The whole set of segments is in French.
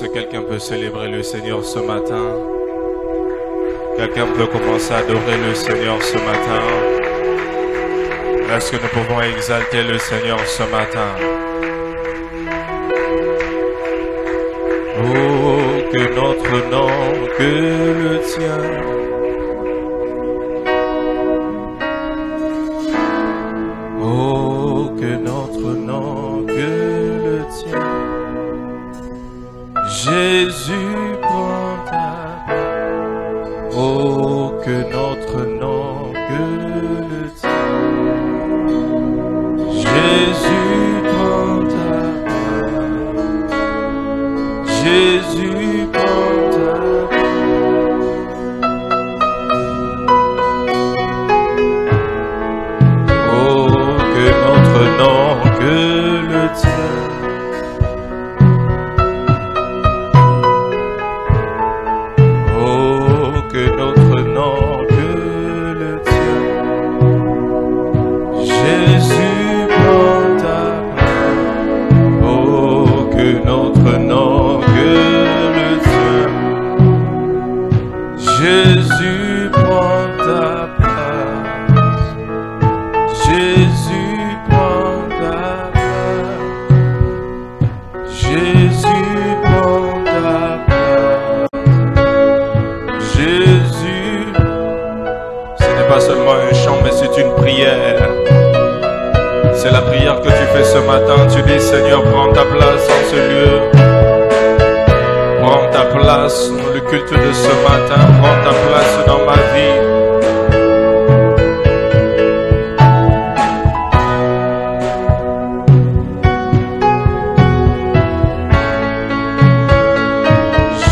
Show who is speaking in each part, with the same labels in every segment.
Speaker 1: Est-ce que quelqu'un peut célébrer le Seigneur ce matin? Quelqu'un peut commencer à adorer le Seigneur ce matin? Est-ce que nous pouvons exalter le Seigneur ce matin? Oh, que notre nom, que le tien. Oh, que notre nom, que le tien. Jésus prend ta place. Oh, que notre nom, que le tien. Jésus prend ta place. Jésus prend ta place. Oh, que notre nom, que le tien. Jésus prend ta place. Jésus prend ta place. Jésus prend ta place. Jésus. Ce n'est pas seulement un chant, mais c'est une prière. C'est la prière que tu fais ce matin. Tu dis, Seigneur, prends ta place en ce lieu. Prends ta place dans le culte de ce matin. Prends ta place dans ma vie.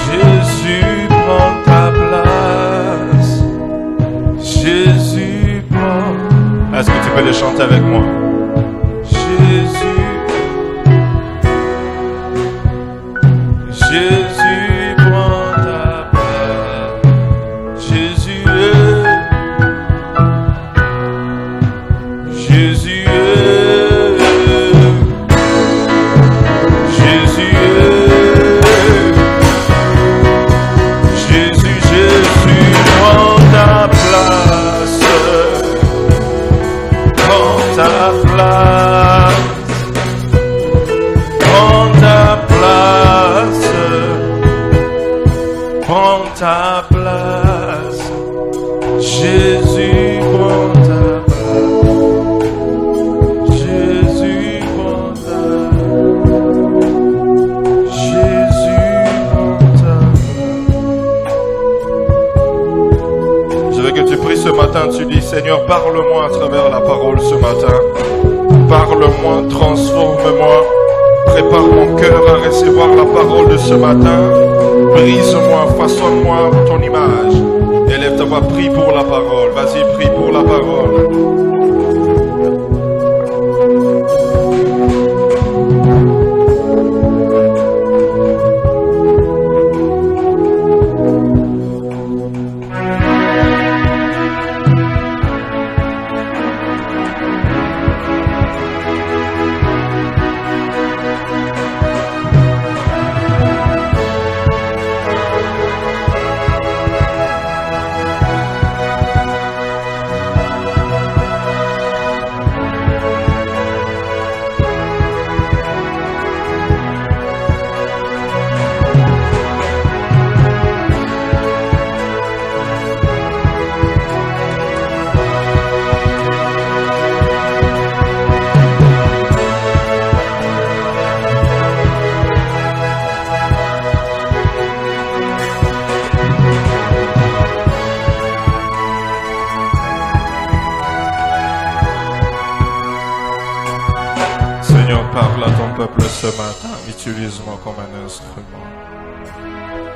Speaker 1: Jésus, prends ta place. Jésus, prends. Est-ce que tu peux le chanter avec moi? Jésus. Jésus prend ta place. Jésus est. Jésus est. Jésus est. Jésus, Jésus prend ta place. Prends ta place. Prends ta place. Prends ta place. Jésus prend ta place. Jésus prend ta place. Jésus prend ta place. Je veux que tu pries ce matin, tu dis, Seigneur, parle-moi à travers la parole ce matin. Parle-moi, transforme-moi. Prépare mon cœur à recevoir la parole de ce matin. Brise-moi, façonne-moi ton image. Élève ta voix, prie pour la parole. Vas-y, prie pour la parole. Parle à ton peuple ce matin, utilise-moi comme un instrument.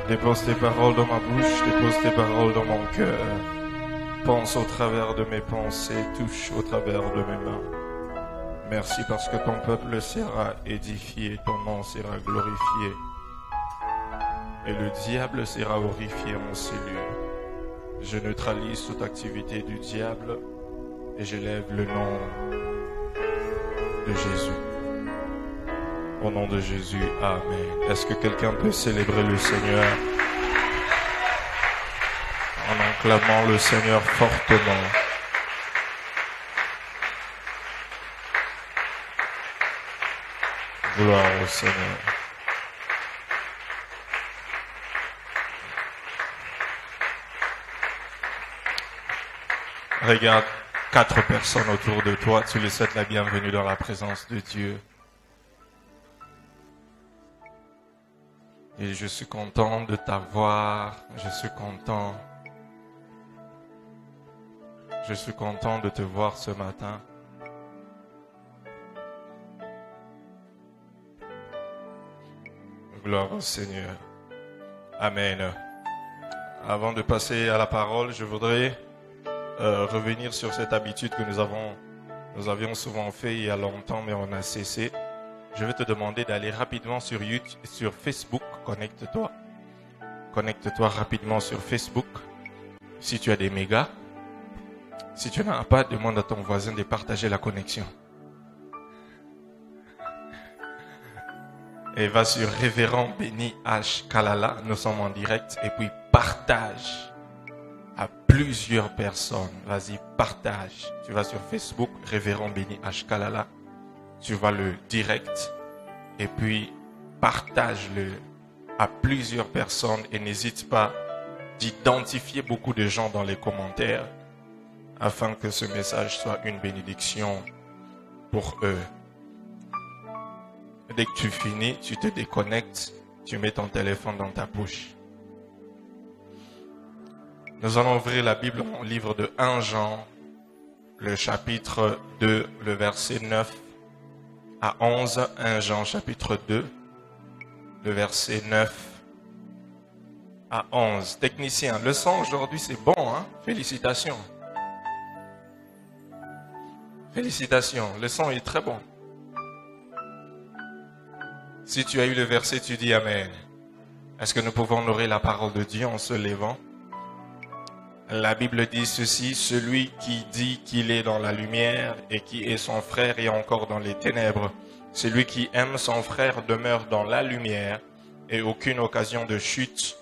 Speaker 1: Dépose tes paroles dans ma bouche, dépose tes paroles dans mon cœur. Pense au travers de mes pensées, touche au travers de mes mains. Merci parce que ton peuple sera édifié, ton nom sera glorifié. Et le diable sera horrifié en ces lieux. Je neutralise toute activité du diable et j'élève le nom de Jésus. Au nom de Jésus, Amen. Est-ce que quelqu'un peut célébrer le Seigneur en acclamant le Seigneur fortement? Gloire au Seigneur. Regarde 4 personnes autour de toi, tu les souhaites la bienvenue dans la présence de Dieu. Et je suis content de t'avoir, je suis content de te voir ce matin. Gloire au Seigneur. Amen. Avant de passer à la parole, je voudrais revenir sur cette habitude que nous avions souvent fait il y a longtemps, mais on a cessé. Je vais te demander d'aller rapidement sur YouTube, sur Facebook. Connecte-toi. Connecte-toi rapidement sur Facebook. Si tu as des mégas. Si tu n'en as pas, demande à ton voisin de partager la connexion. Et va sur Révérend Béni H. Kalala. Nous sommes en direct. Et puis partage à plusieurs personnes. Vas-y, partage. Tu vas sur Facebook, Révérend Béni H. Kalala. Tu vas le direct. Et puis partage-le à plusieurs personnes. Et n'hésite pas d'identifier beaucoup de gens dans les commentaires afin que ce message soit une bénédiction pour eux. Dès que tu finis, tu te déconnectes, tu mets ton téléphone dans ta poche. Nous allons ouvrir la Bible au livre de 1 Jean, le chapitre 2, le verset 9 à 11. 1 Jean, chapitre 2, le verset 9 à 11. Technicien, le son aujourd'hui c'est bon, hein? Félicitations. Félicitations, le son est très bon. Si tu as eu le verset, tu dis Amen. Est-ce que nous pouvons honorer la parole de Dieu en se levant? La Bible dit ceci: celui qui dit qu'il est dans la lumière et qui est son frère est encore dans les ténèbres. Celui qui aime son frère demeure dans la lumière et aucune occasion de chute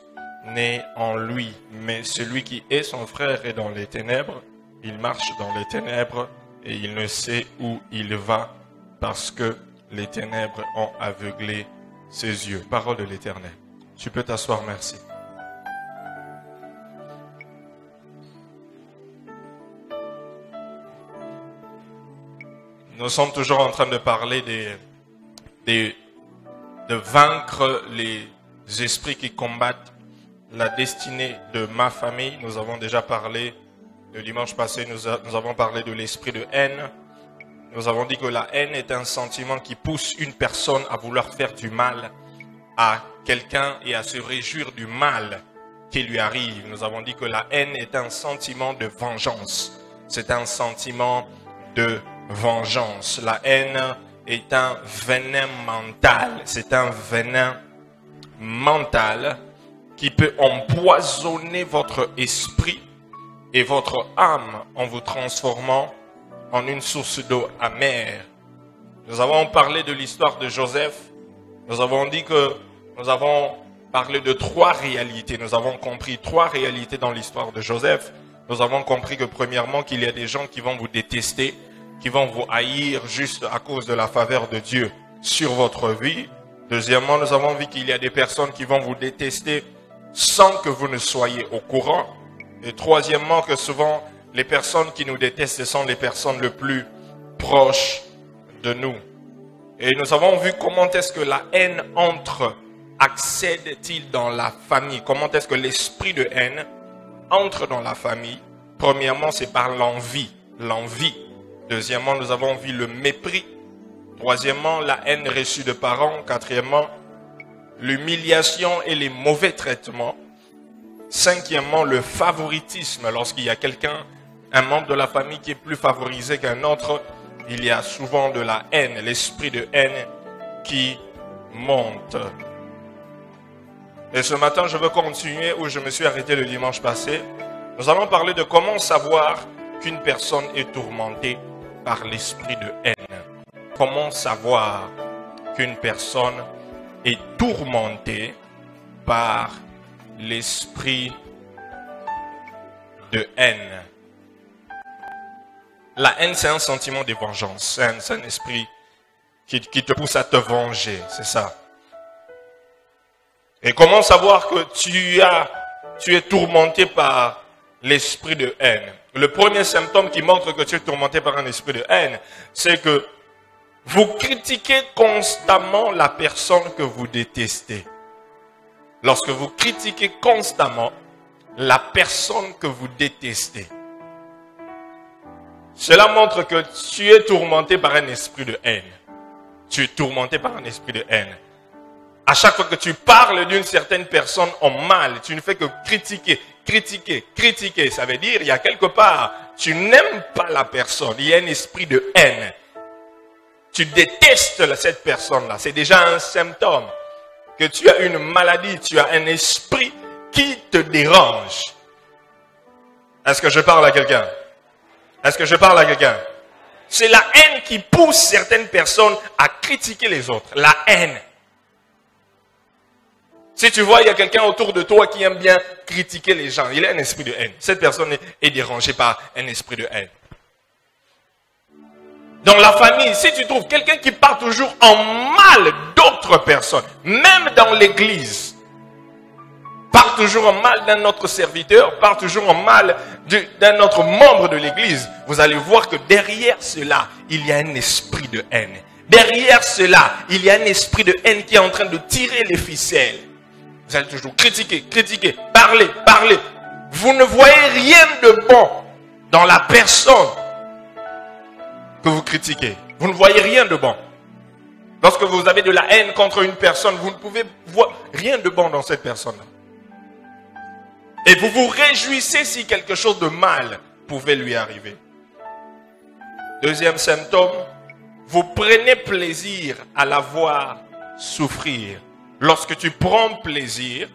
Speaker 1: n'est en lui. Mais celui qui est son frère est dans les ténèbres, il marche dans les ténèbres et il ne sait où il va parce que les ténèbres ont aveuglé ses yeux. Parole de l'Éternel. Tu peux t'asseoir, merci. Nous sommes toujours en train de parler de vaincre les esprits qui combattent la destinée de ma famille. Nous avons déjà parlé, le dimanche passé, nous avons parlé de l'esprit de haine. Nous avons dit que la haine est un sentiment qui pousse une personne à vouloir faire du mal à quelqu'un et à se réjouir du mal qui lui arrive. Nous avons dit que la haine est un sentiment de vengeance. C'est un sentiment de vengeance. La haine est un venin mental. C'est un venin mental qui peut empoisonner votre esprit et votre âme en vous transformant en une source d'eau amère. Nous avons parlé de l'histoire de Joseph. Nous avons dit que nous avons parlé de 3 réalités. Nous avons compris 3 réalités dans l'histoire de Joseph. Nous avons compris que premièrement, qu'il y a des gens qui vont vous détester, qui vont vous haïr juste à cause de la faveur de Dieu sur votre vie. Deuxièmement, nous avons vu qu'il y a des personnes qui vont vous détester sans que vous ne soyez au courant. Et troisièmement, que souvent, les personnes qui nous détestent, ce sont les personnes les plus proches de nous. Et nous avons vu comment est-ce que la haine accède-t-il dans la famille? Comment est-ce que l'esprit de haine entre dans la famille? Premièrement, c'est par l'envie. Deuxièmement, nous avons vu le mépris. Troisièmement, la haine reçue de parents. Quatrièmement, l'humiliation et les mauvais traitements. Cinquièmement, le favoritisme. Lorsqu'il y a un membre de la famille qui est plus favorisé qu'un autre, il y a souvent de la haine, l'esprit de haine qui monte. Et ce matin, je veux continuer où je me suis arrêté le dimanche passé. Nous allons parler de comment savoir qu'une personne est tourmentée par l'esprit de haine. Comment savoir qu'une personne est tourmentée par l'esprit de haine. La haine, c'est un sentiment de vengeance. C'est un esprit qui te pousse à te venger, c'est ça. Et comment savoir que tu es tourmenté par l'esprit de haine? Le premier symptôme qui montre que tu es tourmenté par un esprit de haine, c'est que vous critiquez constamment la personne que vous détestez. Lorsque vous critiquez constamment la personne que vous détestez, cela montre que tu es tourmenté par un esprit de haine. Tu es tourmenté par un esprit de haine. À chaque fois que tu parles d'une certaine personne en mal, tu ne fais que critiquer, critiquer, critiquer. Ça veut dire, il y a quelque part, tu n'aimes pas la personne. Il y a un esprit de haine. Tu détestes cette personne-là. C'est déjà un symptôme que tu as une maladie. Tu as un esprit qui te dérange. Est-ce que je parle à quelqu'un? Est-ce que je parle à quelqu'un? C'est la haine qui pousse certaines personnes à critiquer les autres. La haine. Si tu vois, il y a quelqu'un autour de toi qui aime bien critiquer les gens, il a un esprit de haine. Cette personne est dérangée par un esprit de haine. Dans la famille, si tu trouves quelqu'un qui parle toujours en mal d'autres personnes, même dans l'église, parle toujours en mal d'un autre serviteur, parle toujours en mal d'un autre membre de l'église, vous allez voir que derrière cela, il y a un esprit de haine. Derrière cela, il y a un esprit de haine qui est en train de tirer les ficelles. Vous allez toujours critiquer, critiquer, parler, parler. Vous ne voyez rien de bon dans la personne que vous critiquez. Vous ne voyez rien de bon. Lorsque vous avez de la haine contre une personne, vous ne pouvez voir rien de bon dans cette personne-là. Et vous vous réjouissez si quelque chose de mal pouvait lui arriver. Deuxième symptôme, vous prenez plaisir à la voir souffrir. Lorsque tu prends plaisir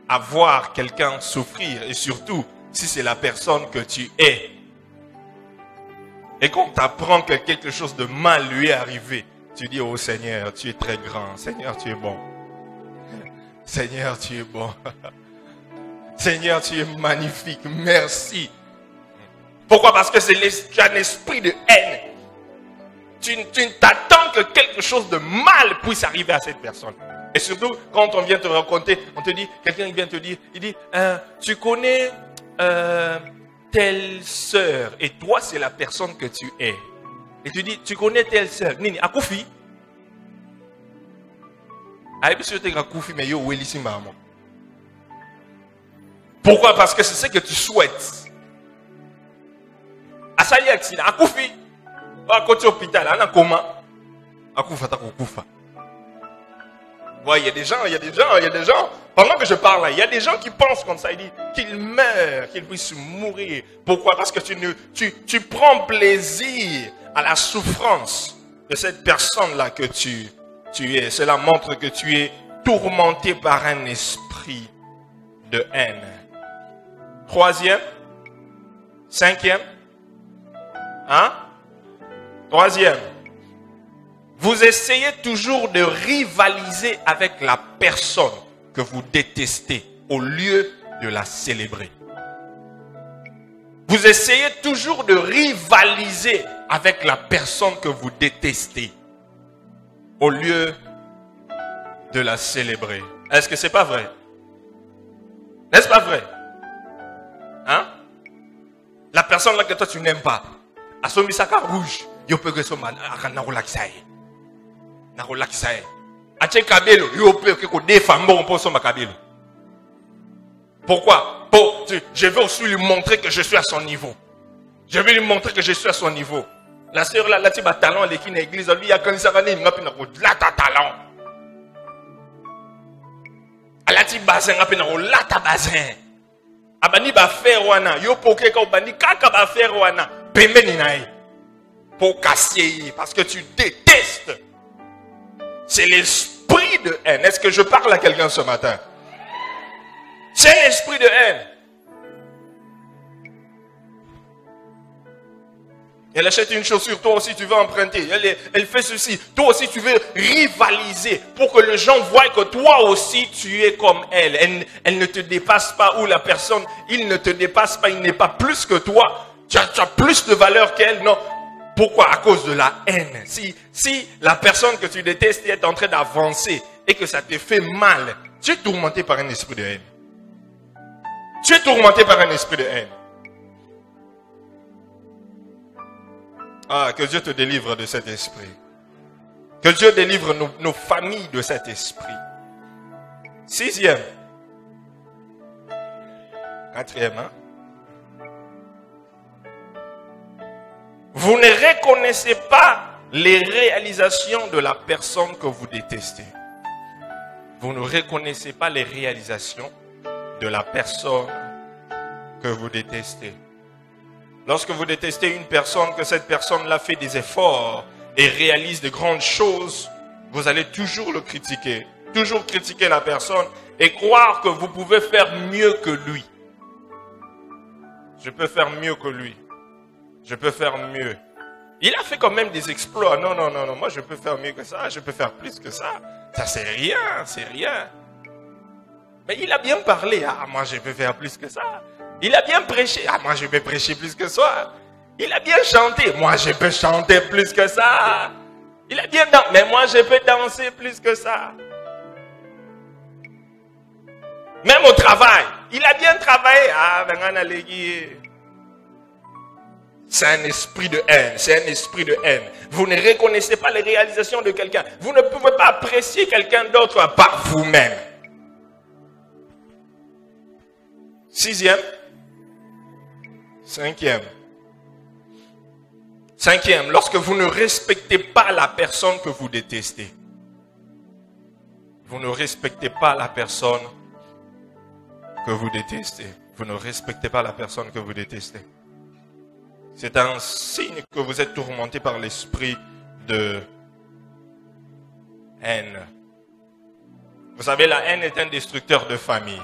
Speaker 1: à voir quelqu'un souffrir, et surtout si c'est la personne que tu es, et qu'on t'apprend que quelque chose de mal lui est arrivé, tu dis, oh Seigneur, tu es très grand, Seigneur, tu es bon. Seigneur, tu es bon. Seigneur, tu es magnifique, merci. Pourquoi? Parce que tu as un esprit de haine. Tu t'attends que quelque chose de mal puisse arriver à cette personne. Et surtout, quand on vient te raconter, on te dit, quelqu'un vient te dire, il dit, tu connais telle sœur, et toi, c'est la personne que tu es. Et tu dis, tu connais telle sœur. Nini, Akoufi. Pourquoi? Parce que c'est ce que tu souhaites. Asali accident, Akoufi. À côté hôpital, on a comment? Akoufa, Akoufa. Ouais, il y a des gens, pendant que je parle là, il y a des gens qui pensent comme ça, ils disent qu'ils meurent, qu'ils puissent mourir. Pourquoi? Parce que tu prends plaisir à la souffrance de cette personne-là que tu es. Cela montre que tu es tourmenté par un esprit de haine. Troisième, cinquième, troisième. Vous essayez toujours de rivaliser avec la personne que vous détestez au lieu de la célébrer. Vous essayez toujours de rivaliser avec la personne que vous détestez au lieu de la célébrer. Est-ce que c'est pas vrai? N'est-ce pas vrai? La personne là que toi tu n'aimes pas, à son misaka rouge, yo peut que son man na relaxer. Na relaxer. Ache kabelo, yo peut que ko défambo pour son kabelo. Pourquoi? Je veux aussi lui montrer que je suis à son niveau. Je vais lui montrer que je suis à son niveau. La sœur là, là, tu as talent, elle est qui l'église, lui, il y a quand ça va venir, il a ta talent. Elle a dit bazin, là ta bazin. Abani ba faire wana, yo poké ka obani kaka ba faire wana, pembe ni nae. Pour casser, parce que tu détestes. C'est l'esprit de haine. Est-ce que je parle à quelqu'un ce matin? C'est l'esprit de haine. Elle achète une chaussure, toi aussi tu veux emprunter. Elle fait ceci, toi aussi tu veux rivaliser pour que les gens voient que toi aussi tu es comme elle. Elle ne te dépasse pas, ou la personne, il ne te dépasse pas, il n'est pas plus que toi. Tu as plus de valeur qu'elle, non. Pourquoi? À cause de la haine. Si la personne que tu détestes est en train d'avancer et que ça te fait mal, tu es tourmenté par un esprit de haine. Tu es tourmenté par un esprit de haine. Ah, que Dieu te délivre de cet esprit. Que Dieu délivre nos familles de cet esprit. 6e. 4e, hein? Vous ne reconnaissez pas les réalisations de la personne que vous détestez. Vous ne reconnaissez pas les réalisations de la personne que vous détestez. Lorsque vous détestez une personne, que cette personne-là fait des efforts et réalise de grandes choses, vous allez toujours le critiquer. Toujours critiquer la personne et croire que vous pouvez faire mieux que lui. Je peux faire mieux que lui. Je peux faire mieux. Il a fait quand même des exploits. Non, moi je peux faire mieux que ça. Je peux faire plus que ça. Ça c'est rien, c'est rien. Mais il a bien parlé. Ah, moi je peux faire plus que ça. Il a bien prêché. Ah, moi je peux prêcher plus que ça. Il a bien chanté. Moi je peux chanter plus que ça. Il a bien dansé. Mais moi je peux danser plus que ça. Même au travail. Il a bien travaillé. Ah, vengan l'église. C'est un esprit de haine. C'est un esprit de haine. Vous ne reconnaissez pas les réalisations de quelqu'un. Vous ne pouvez pas apprécier quelqu'un d'autre par vous-même. 6e. 5e, lorsque vous ne respectez pas la personne que vous détestez. Vous ne respectez pas la personne que vous détestez. Vous ne respectez pas la personne que vous détestez. C'est un signe que vous êtes tourmenté par l'esprit de haine. Vous savez, la haine est un destructeur de famille.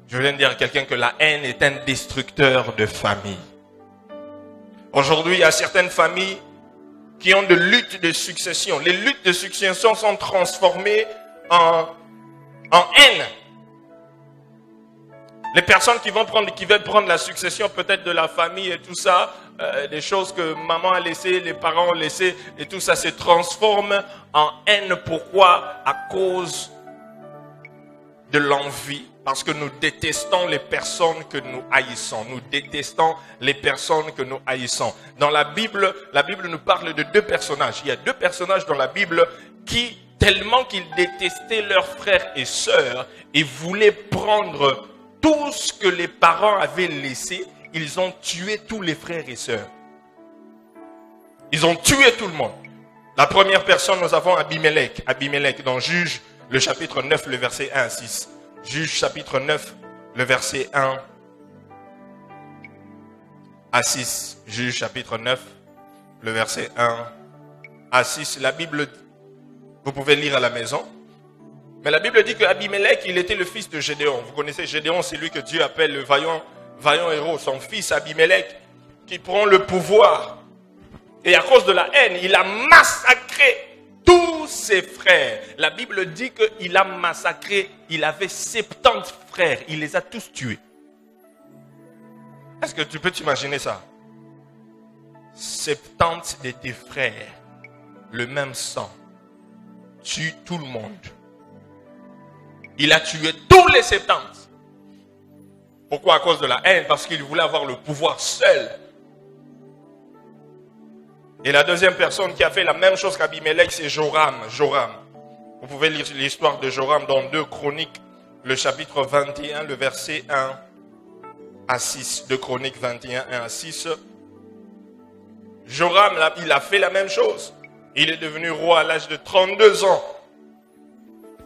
Speaker 1: Je viens de dire à quelqu'un que la haine est un destructeur de famille. Aujourd'hui, il y a certaines familles qui ont de luttes de succession. Les luttes de succession sont transformées en haine. Les personnes qui veulent prendre la succession peut-être de la famille et tout ça, des choses que maman a laissées, les parents ont laissées, et tout ça se transforme en haine. Pourquoi? À cause de l'envie. Parce que nous détestons les personnes que nous haïssons. Nous détestons les personnes que nous haïssons. Dans la Bible nous parle de 2 personnages. Il y a 2 personnages dans la Bible qui, tellement qu'ils détestaient leurs frères et sœurs, et voulaient prendre tout ce que les parents avaient laissé, ils ont tué tous les frères et sœurs. Ils ont tué tout le monde. La première personne, nous avons Abimelech. Abimelech dans Juge, le chapitre 9, le verset 1 à 6. Juge chapitre 9, le verset 1 à 6. Juge chapitre 9, le verset 1 à 6. La Bible, vous pouvez lire à la maison. Mais la Bible dit que Abimelech, il était le fils de Gédéon. Vous connaissez Gédéon, c'est lui que Dieu appelle le vaillant héros. Son fils Abimelech, qui prend le pouvoir. Et à cause de la haine, il a massacré tous ses frères. La Bible dit qu'il a massacré, il avait 70 frères. Il les a tous tués. Est-ce que tu peux t'imaginer ça? 70 de tes frères, le même sang, tue tout le monde. Il a tué tous les 70. Pourquoi? À cause de la haine. Parce qu'il voulait avoir le pouvoir seul. Et la deuxième personne qui a fait la même chose qu'Abimelech, c'est Joram. Vous pouvez lire l'histoire de Joram dans 2 Chroniques, le chapitre 21, le verset 1 à 6. 2 Chroniques 21, 1 à 6. Joram, il a fait la même chose. Il est devenu roi à l'âge de 32 ans.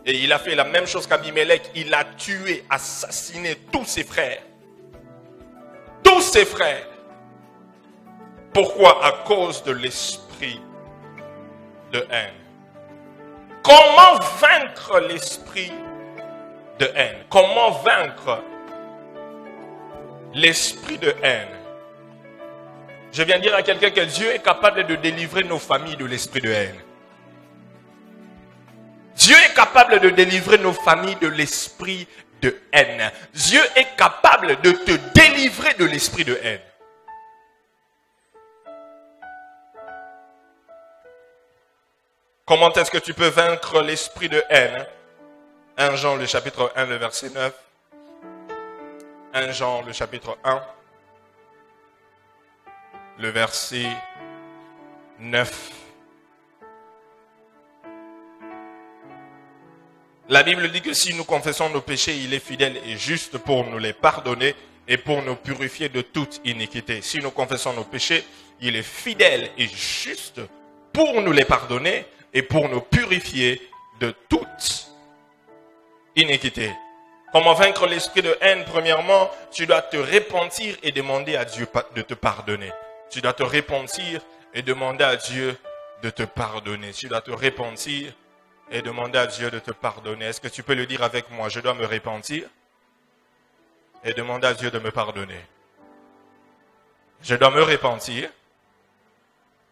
Speaker 1: Et il a fait la même chose qu'Abimelech. Il a tué, assassiné tous ses frères. Tous ses frères. Pourquoi? À cause de l'esprit de haine. Comment vaincre l'esprit de haine? Comment vaincre l'esprit de haine? Je viens dire à quelqu'un que Dieu est capable de délivrer nos familles de l'esprit de haine. Dieu est capable de délivrer nos familles de l'esprit de haine. Dieu est capable de te délivrer de l'esprit de haine. Comment est-ce que tu peux vaincre l'esprit de haine? 1 Jean, le chapitre 1, le verset 9. 1 Jean, le chapitre 1, le verset 9. La Bible dit que si nous confessons nos péchés, il est fidèle et juste pour nous les pardonner et pour nous purifier de toute iniquité. Si nous confessons nos péchés, il est fidèle et juste pour nous les pardonner et pour nous purifier de toute iniquité. Comment vaincre l'esprit de haine? Premièrement, tu dois te repentir et demander à Dieu de te pardonner. Tu dois te repentir et demander à Dieu de te pardonner. Tu dois te repentir et demander à Dieu de te pardonner. Est-ce que tu peux le dire avec moi? Je dois me repentir et demander à Dieu de me pardonner. Je dois me repentir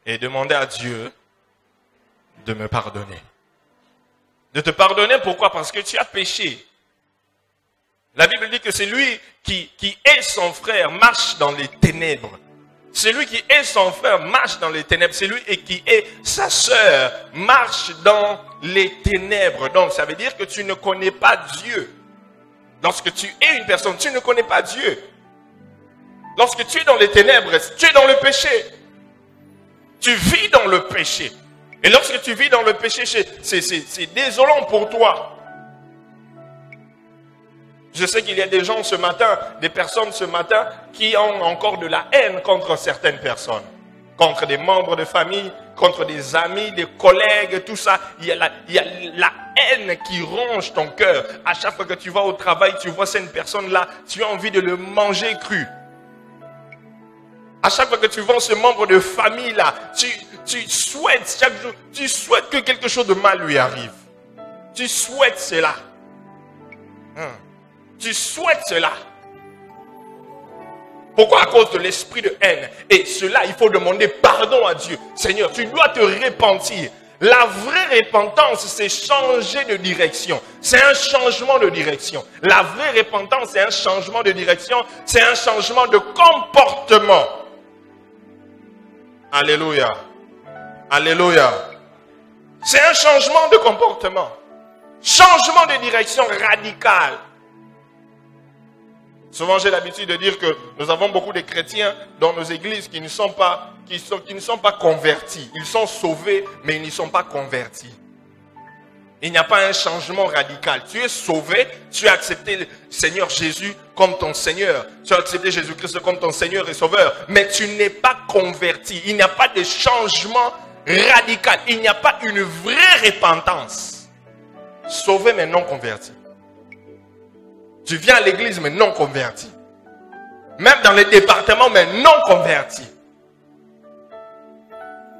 Speaker 1: et demander à Dieu de me pardonner. De te pardonner, pourquoi? Parce que tu as péché. La Bible dit que celui qui est son frère marche dans les ténèbres. Celui qui est son frère marche dans les ténèbres. Celui qui est sa sœur marche dans les ténèbres. Donc, ça veut dire que tu ne connais pas Dieu. Lorsque tu es une personne, tu ne connais pas Dieu. Lorsque tu es dans les ténèbres, tu es dans le péché. Tu vis dans le péché. Et lorsque tu vis dans le péché, c'est désolant pour toi. Je sais qu'il y a des gens ce matin, des personnes ce matin, qui ont encore de la haine contre certaines personnes. Contre des membres de famille, contre des amis, des collègues, tout ça. Il y a la haine qui ronge ton cœur. À chaque fois que tu vas au travail, tu vois cette personne-là, tu as envie de le manger cru. À chaque fois que tu vois ce membre de famille-là, tu souhaites chaque jour, tu souhaites que quelque chose de mal lui arrive. Tu souhaites cela. Tu souhaites cela. Pourquoi? À cause de l'esprit de haine. Et cela, il faut demander pardon à Dieu. Seigneur, tu dois te repentir. La vraie repentance, c'est changer de direction. C'est un changement de direction. La vraie repentance, c'est un changement de direction. C'est un changement de comportement. Alléluia. Alléluia. C'est un changement de comportement. Changement de direction radical. Souvent, j'ai l'habitude de dire que nous avons beaucoup de chrétiens dans nos églises qui ne sont pas convertis. Ils sont sauvés, mais ils ne sont pas convertis. Il n'y a pas un changement radical. Tu es sauvé, tu as accepté le Seigneur Jésus comme ton Seigneur. Tu as accepté Jésus-Christ comme ton Seigneur et Sauveur, mais tu n'es pas converti. Il n'y a pas de changement radical. Il n'y a pas une vraie repentance. Sauvé, mais non converti. Tu viens à l'église, mais non converti. Même dans les départements, mais non converti.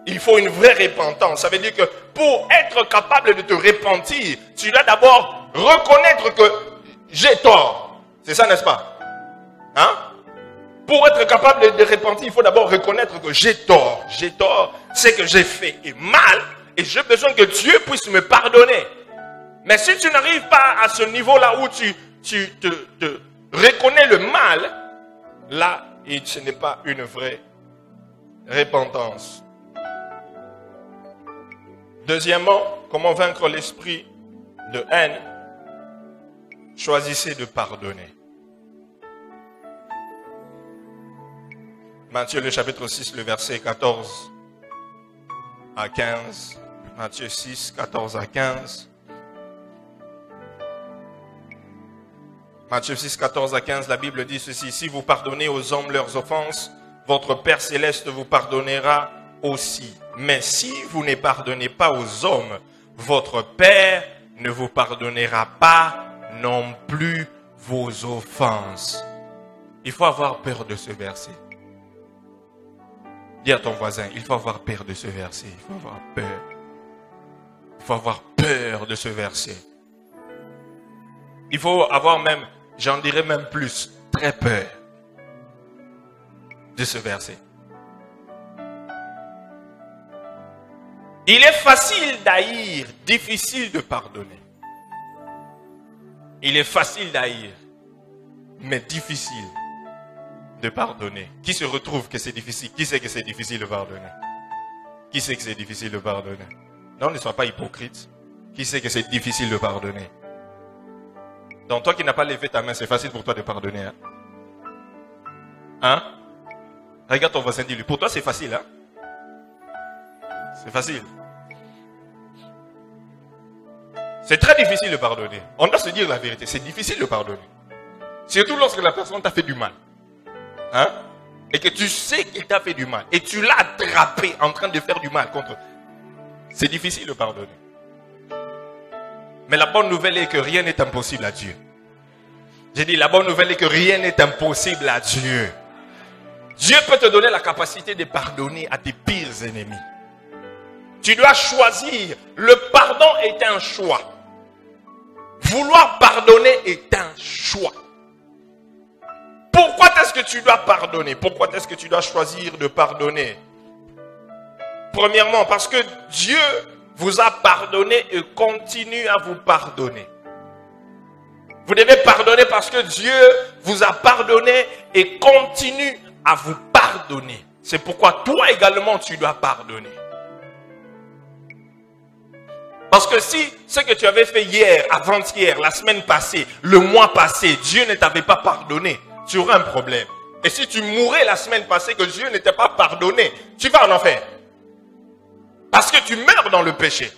Speaker 1: Il faut une vraie repentance. Ça veut dire que pour être capable de te repentir, tu dois d'abord reconnaître que j'ai tort. C'est ça, n'est-ce pas? Hein? Pour être capable de repentir, il faut d'abord reconnaître que j'ai tort. J'ai tort, c'est que j'ai fait mal et j'ai besoin que Dieu puisse me pardonner. Mais si tu n'arrives pas à ce niveau-là où tu te reconnais le mal, là, ce n'est pas une vraie repentance. Deuxièmement, comment vaincre l'esprit de haine? Choisissez de pardonner. Matthieu le chapitre 6, le verset 14 à 15. Matthieu 6, 14 à 15. Matthieu 6, 14 à 15, la Bible dit ceci: si vous pardonnez aux hommes leurs offenses, votre Père Céleste vous pardonnera aussi. Mais si vous ne pardonnez pas aux hommes, votre Père ne vous pardonnera pas non plus vos offenses. Il faut avoir peur de ce verset. Dis à ton voisin, il faut avoir peur de ce verset. Il faut avoir peur. Il faut avoir peur de ce verset. Il faut avoir même, j'en dirais même plus, très peur de ce verset. Il est facile d'haïr, difficile de pardonner. Il est facile d'haïr, mais difficile de pardonner. Qui se retrouve que c'est difficile? Qui sait que c'est difficile de pardonner? Qui sait que c'est difficile de pardonner? Non, ne sois pas hypocrite. Qui sait que c'est difficile de pardonner? Donc toi qui n'as pas levé ta main, c'est facile pour toi de pardonner. Hein? Hein? Regarde ton voisin, dis-lui. Pour toi, c'est facile. Hein? C'est facile. C'est très difficile de pardonner. On doit se dire la vérité. C'est difficile de pardonner. Surtout lorsque la personne t'a fait du mal. Hein? Et que tu sais qu'il t'a fait du mal. Et tu l'as attrapé en train de faire du mal contre. C'est difficile de pardonner. Mais la bonne nouvelle est que rien n'est impossible à Dieu. J'ai dit, la bonne nouvelle est que rien n'est impossible à Dieu. Dieu peut te donner la capacité de pardonner à tes pires ennemis. Tu dois choisir. Le pardon est un choix. Vouloir pardonner est un choix. Pourquoi est-ce que tu dois pardonner? Pourquoi est-ce que tu dois choisir de pardonner? Premièrement, parce que Dieu vous a pardonné et continue à vous pardonner. Vous devez pardonner parce que Dieu vous a pardonné et continue à vous pardonner. C'est pourquoi toi également tu dois pardonner. Parce que si ce que tu avais fait hier, avant-hier, la semaine passée, le mois passé, Dieu ne t'avait pas pardonné, tu aurais un problème. Et si tu mourais la semaine passée que Dieu ne t'a pas pardonné, tu vas en enfer. Parce que tu meurs dans le péché.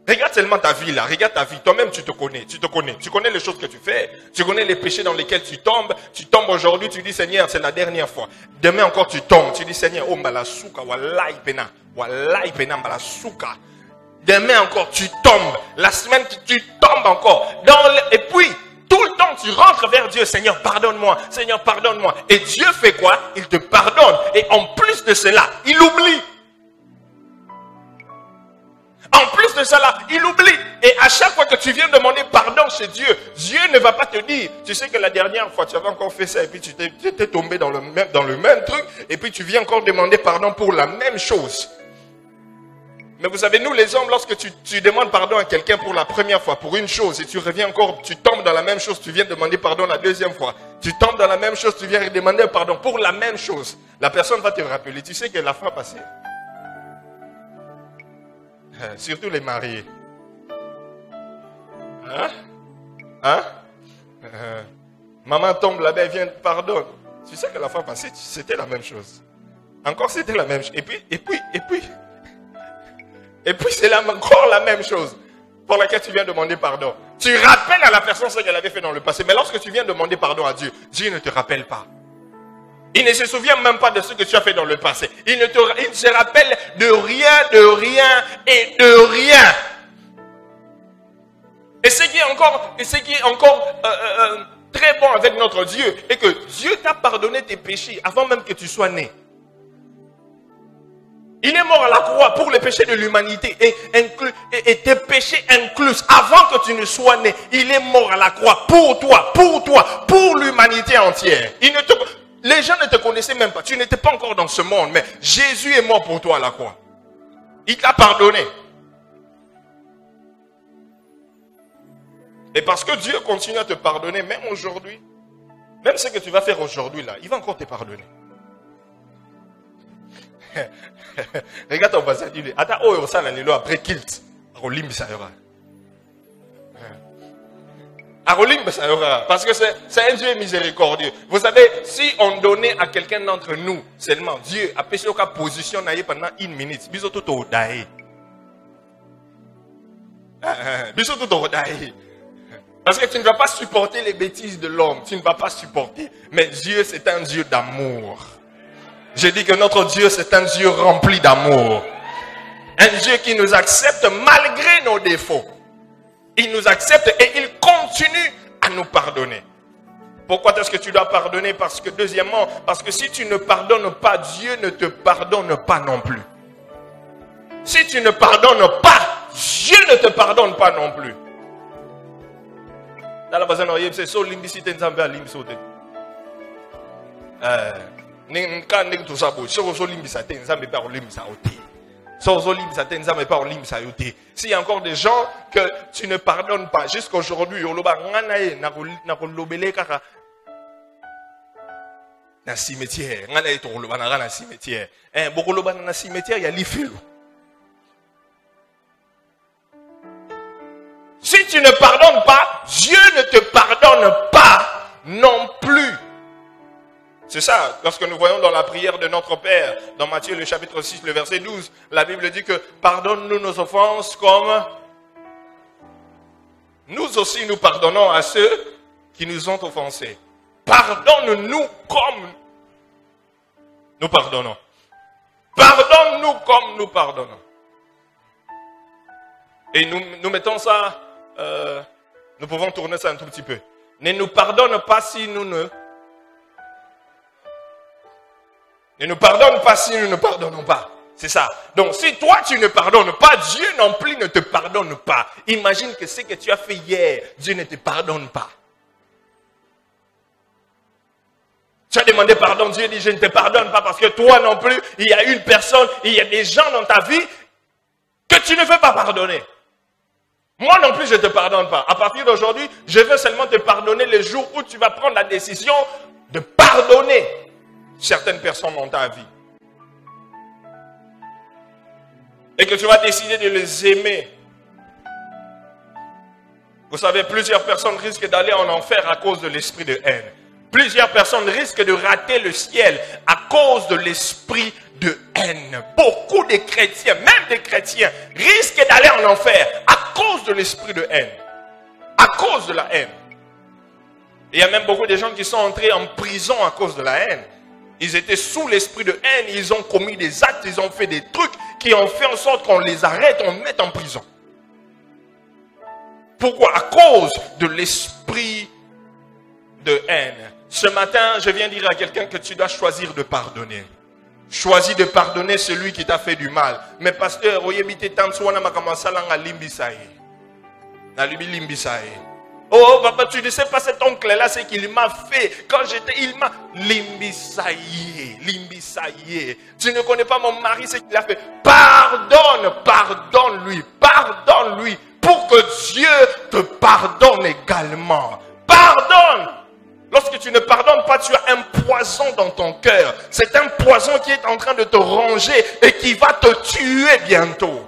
Speaker 1: Regarde seulement ta vie là, regarde ta vie, toi-même tu te connais. Tu connais les choses que tu fais, tu connais les péchés dans lesquels tu tombes aujourd'hui, tu dis Seigneur, c'est la dernière fois. Demain encore tu tombes, tu dis Seigneur, oh mbala souka, wallahi pena, mbala souka. Demain encore tu tombes, la semaine tu tombes encore. Et puis, tout le temps tu rentres vers Dieu, Seigneur pardonne-moi, Seigneur pardonne-moi. Et Dieu fait quoi? Il te pardonne. Et en plus de cela, il oublie. En plus de cela, il oublie. Et à chaque fois que tu viens demander pardon chez Dieu, Dieu ne va pas te dire, tu sais que la dernière fois tu avais encore fait ça et puis tu étais tombé dans le même truc et puis tu viens encore demander pardon pour la même chose. Mais vous savez, nous les hommes, lorsque tu demandes pardon à quelqu'un pour la première fois, pour une chose, et tu reviens encore, tu tombes dans la même chose, tu viens demander pardon la deuxième fois. Tu tombes dans la même chose, tu viens demander pardon pour la même chose. La personne va te rappeler, tu sais que la fois passée. Surtout les mariés. Hein? Maman tombe là-bas, elle vient, pardonne. Tu sais que la fois passée, c'était la même chose. Encore c'était la même chose. Et puis c'est encore la même chose pour laquelle tu viens demander pardon. Tu rappelles à la personne ce qu'elle avait fait dans le passé. Mais lorsque tu viens demander pardon à Dieu, Dieu ne te rappelle pas. Il ne se souvient même pas de ce que tu as fait dans le passé. Il ne se rappelle de rien et de rien. Et ce qui est encore très bon avec notre Dieu est que Dieu t'a pardonné tes péchés avant même que tu sois né. Il est mort à la croix pour les péchés de l'humanité et tes péchés inclus avant que tu ne sois né. Il est mort à la croix pour toi, pour l'humanité entière. Les gens ne te connaissaient même pas. Tu n'étais pas encore dans ce monde, mais Jésus est mort pour toi à la croix. Il t'a pardonné. Et parce que Dieu continue à te pardonner, même aujourd'hui, même ce que tu vas faire aujourd'hui là, il va encore te pardonner. Regarde ton voisin, dis-lui, attends, oh, ça, après kilt. Parce que c'est un Dieu miséricordieux. Vous savez, si on donnait à quelqu'un d'entre nous seulement, Dieu a péché au cas position pendant 1 minute, bisous tout au daï. Bisous tout au daï. Parce que tu ne vas pas supporter les bêtises de l'homme. Tu ne vas pas supporter. Mais Dieu, c'est un Dieu d'amour. Je dis que notre Dieu, c'est un Dieu rempli d'amour. Un Dieu qui nous accepte malgré nos défauts. Il nous accepte et il continue à nous pardonner. Pourquoi est-ce que tu dois pardonner? Parce que deuxièmement, parce que si tu ne pardonnes pas, Dieu ne te pardonne pas non plus. Si tu ne pardonnes pas, Dieu ne te pardonne pas non plus. Dans la base, c'est so limbicité nzambe a limbisote.
Speaker 2: S'il y a encore des gens que tu ne pardonnes pas, jusqu'aujourd'hui, na cimetière, na cimetière. Na cimetière, il y a l'ifilo. Si tu ne pardonnes pas, Dieu ne te pardonne pas non plus. C'est ça, lorsque nous voyons dans la prière de notre Père, dans Matthieu le chapitre 6, le verset 12, la Bible dit que pardonne-nous nos offenses comme nous aussi nous pardonnons à ceux qui nous ont offensés. Pardonne-nous comme nous pardonnons. Pardonne-nous comme nous pardonnons. Et nous mettons ça, nous pouvons tourner ça un tout petit peu. Ne nous pardonne pas si nous ne nous pardonne pas si nous ne pardonnons pas. C'est ça. Donc, si toi, tu ne pardonnes pas, Dieu non plus ne te pardonne pas. Imagine que ce que tu as fait hier, Dieu ne te pardonne pas. Tu as demandé pardon, Dieu dit, je ne te pardonne pas parce que toi non plus, il y a une personne, il y a des gens dans ta vie que tu ne veux pas pardonner. Moi non plus, je ne te pardonne pas. À partir d'aujourd'hui, je veux seulement te pardonner les jours où tu vas prendre la décision de pardonner certaines personnes dans ta vie. Et que tu vas décider de les aimer. Vous savez, plusieurs personnes risquent d'aller en enfer à cause de l'esprit de haine. Plusieurs personnes risquent de rater le ciel à cause de l'esprit de haine. Beaucoup de chrétiens, même des chrétiens, risquent d'aller en enfer à cause de l'esprit de haine. À cause de la haine. Il y a même beaucoup de gens qui sont entrés en prison à cause de la haine. Ils étaient sous l'esprit de haine, ils ont commis des actes, ils ont fait des trucs qui ont fait en sorte qu'on les arrête, on les mette en prison. Pourquoi? À cause de l'esprit de haine. Ce matin, je viens dire à quelqu'un que tu dois choisir de pardonner. Choisis de pardonner celui qui t'a fait du mal. Mais pasteur, oh papa, tu ne sais pas cet oncle-là, c'est qu'il m'a fait. Quand j'étais, il m'a limbisaillé. Tu ne connais pas mon mari, c'est qu'il a fait. Pardonne-lui, pardonne-lui, pour que Dieu te pardonne également. Pardonne. Lorsque tu ne pardonnes pas, tu as un poison dans ton cœur. C'est un poison qui est en train de te ronger et qui va te tuer bientôt.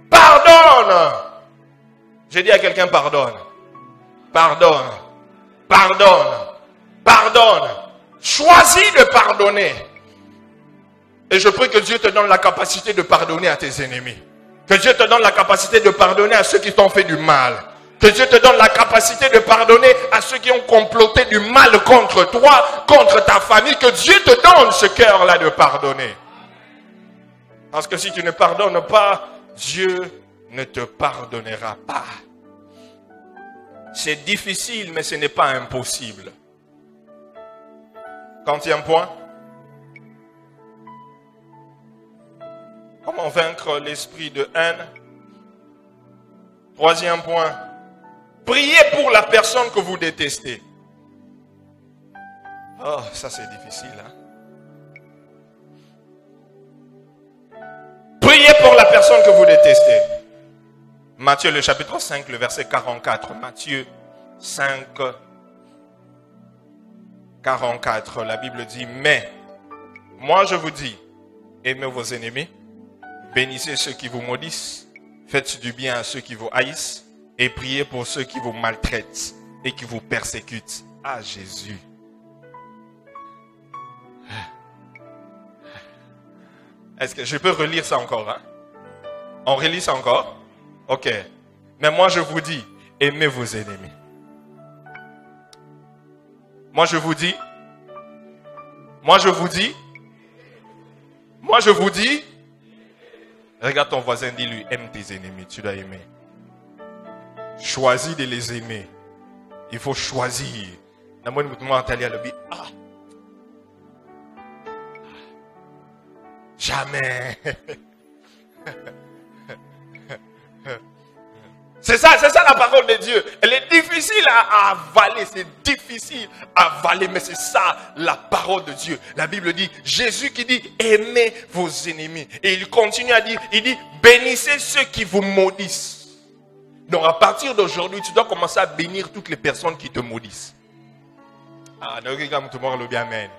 Speaker 2: Pardonne. J'ai dit à quelqu'un pardonne. Pardonne. Pardonne. Pardonne. Choisis de pardonner. Et je prie que Dieu te donne la capacité de pardonner à tes ennemis. Que Dieu te donne la capacité de pardonner à ceux qui t'ont fait du mal. Que Dieu te donne la capacité de pardonner à ceux qui ont comploté du mal contre toi, contre ta famille. Que Dieu te donne ce cœur-là de pardonner. Parce que si tu ne pardonnes pas, Dieu ne te pardonnera pas. C'est difficile, mais ce n'est pas impossible. Quatrième point. Comment vaincre l'esprit de haine? Troisième point. Priez pour la personne que vous détestez. Oh, ça c'est difficile. Hein? Priez pour la personne que vous détestez. Matthieu le chapitre 5, le verset 44. Matthieu 5, 44. La Bible dit, mais moi je vous dis, aimez vos ennemis, bénissez ceux qui vous maudissent, faites du bien à ceux qui vous haïssent, et priez pour ceux qui vous maltraitent et qui vous persécutent. Ah, Jésus. Est-ce que je peux relire ça encore? Hein? On relit ça encore? Ok. Mais moi je vous dis, aimez vos ennemis. Moi je vous dis, regarde ton voisin, dis-lui, aime tes ennemis, tu dois aimer. Choisis de les aimer. Il faut choisir. Jamais. C'est ça la parole de Dieu. Elle est difficile à avaler, c'est difficile à avaler, mais c'est ça la parole de Dieu. La Bible dit, Jésus qui dit, aimez vos ennemis. Et il continue à dire, il dit, bénissez ceux qui vous maudissent. Donc à partir d'aujourd'hui, tu dois commencer à bénir toutes les personnes qui te maudissent. Ah, ne regarde pas le bien, amen.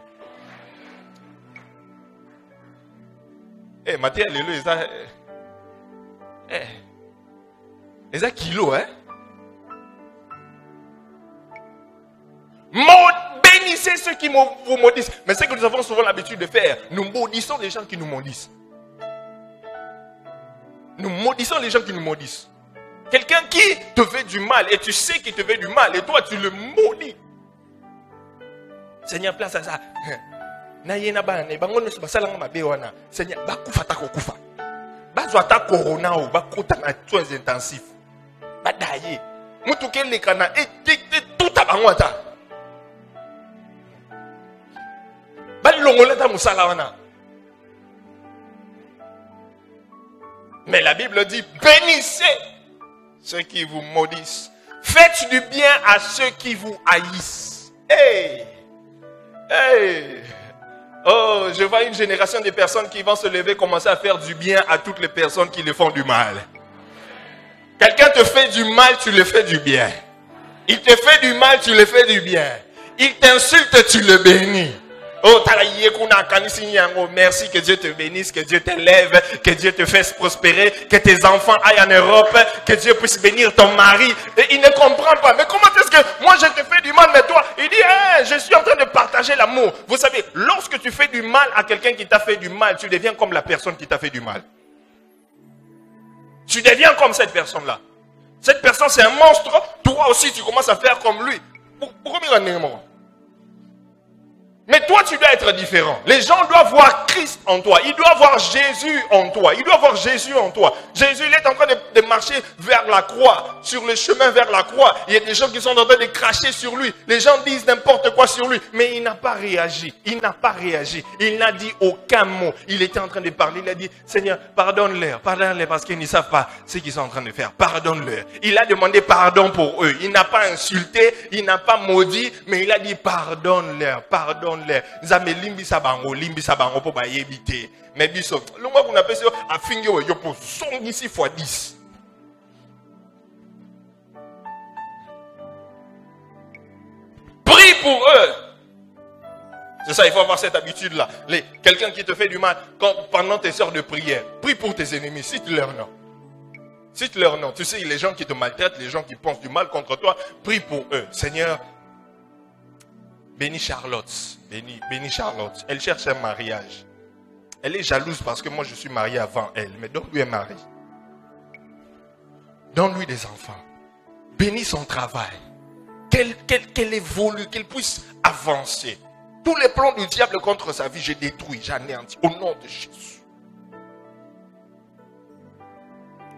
Speaker 2: Eh, Mathieu, alléluia, les kilos, hein? Bénissez ceux qui vous maudissent. Mais c'est que nous avons souvent l'habitude de faire. Nous maudissons les gens qui nous maudissent. Nous maudissons les gens qui nous maudissent. Quelqu'un qui te fait du mal et tu sais qu'il te fait du mal et toi tu le maudis. Seigneur, place à ça. Seigneur, bakufa ta kokufa. Bazwa ta corona ou bakota na soins intensifs. Badaye. Mutuke lekana et tout abangwata. Balongoleta musala wana. Mais la Bible dit, bénissez ceux qui vous maudissent. Faites du bien à ceux qui vous haïssent. Hey! Hey! Oh, je vois une génération de personnes qui vont se lever, commencer à faire du bien à toutes les personnes qui le font du mal. Quelqu'un te fait du mal, tu le fais du bien. Il te fait du mal, tu le fais du bien. Il t'insulte, tu le bénis. Oh, merci, que Dieu te bénisse, que Dieu t'élève, que Dieu te fasse prospérer, que tes enfants aillent en Europe, que Dieu puisse bénir ton mari. Et il ne comprend pas. Mais comment est-ce que moi je te fais du mal, mais toi, il dit, hey, je suis en train de partager l'amour. Vous savez, lorsque tu fais du mal à quelqu'un qui t'a fait du mal, tu deviens comme la personne qui t'a fait du mal. Tu deviens comme cette personne-là. Cette personne, c'est un monstre. Toi aussi, tu commences à faire comme lui. Pourquoi mais toi, tu dois être différent. Les gens doivent voir Christ en toi. Ils doivent voir Jésus en toi. Ils doivent voir Jésus en toi. Jésus, il est en train de marcher vers la croix, sur le chemin vers la croix. Il y a des gens qui sont en train de cracher sur lui. Les gens disent n'importe quoi sur lui. Mais il n'a pas réagi. Il n'a pas réagi. Il n'a dit aucun mot. Il était en train de parler. Il a dit, Seigneur, pardonne-leur. Pardonne-leur parce qu'ils ne savent pas ce qu'ils sont en train de faire. Pardonne-leur. Il a demandé pardon pour eux. Il n'a pas insulté. Il n'a pas maudit. Mais il a dit pardonne-leur. Pardonne-leur. Zame limbi sabango pour ba yebite. Mais biso, le moi qu'on appelle ça a fingi yo pour son ici fois 10. Prie pour eux. C'est ça, il faut avoir cette habitude-là. Quelqu'un qui te fait du mal, pendant tes heures de prière, prie pour tes ennemis, cite leur nom. Cite leur nom. Tu sais, les gens qui te maltraitent, les gens qui pensent du mal contre toi, prie pour eux. Seigneur, bénis Charlotte. Bénis Charlotte. Elle cherche un mariage. Elle est jalouse parce que moi je suis marié avant elle. Mais donne-lui un mari. Donne-lui des enfants. Bénis son travail. Qu'elle évolue, qu'elle puisse avancer. Tous les plans du diable contre sa vie, je détruis, j'anéantis. Au nom de Jésus.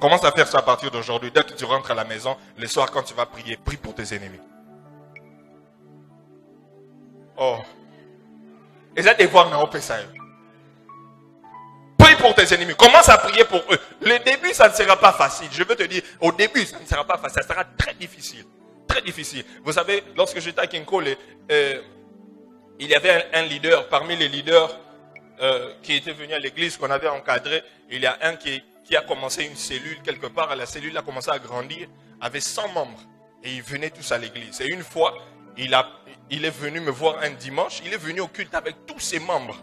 Speaker 2: Commence à faire ça à partir d'aujourd'hui. Dès que tu rentres à la maison, le soir quand tu vas prier, prie pour tes ennemis. Oh. Et ça, des fois, on peut ça. Prie pour tes ennemis. Commence à prier pour eux. Le début, ça ne sera pas facile. Je veux te dire, au début, ça ne sera pas facile. Ça sera très difficile. Très difficile. Vous savez, lorsque j'étais à Kinkole, il y avait un leader, parmi les leaders qui était venu à l'église, qu'on avait encadré. Il y a un qui a commencé une cellule quelque part. La cellule a commencé à grandir, avait 100 membres. Et ils venaient tous à l'église. Et une fois, il est venu me voir un dimanche. Il est venu au culte avec tous ses membres.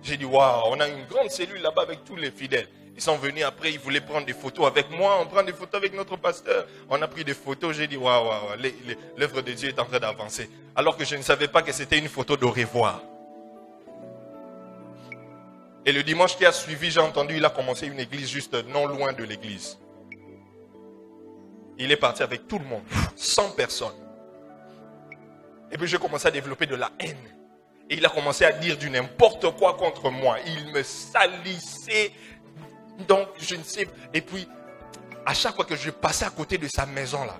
Speaker 2: J'ai dit, waouh, on a une grande cellule là-bas avec tous les fidèles. Ils sont venus après, ils voulaient prendre des photos avec moi. On prend des photos avec notre pasteur. On a pris des photos. J'ai dit, waouh, l'œuvre de Dieu est en train d'avancer. Alors que je ne savais pas que c'était une photo de revoir. Et le dimanche qui a suivi, j'ai entendu, il a commencé une église juste non loin de l'église. Il est parti avec tout le monde, 100 personnes. Et puis j'ai commencé à développer de la haine. Et il a commencé à dire du n'importe quoi contre moi. Il me salissait. Donc je ne sais. Et puis, à chaque fois que je passais à côté de sa maison là,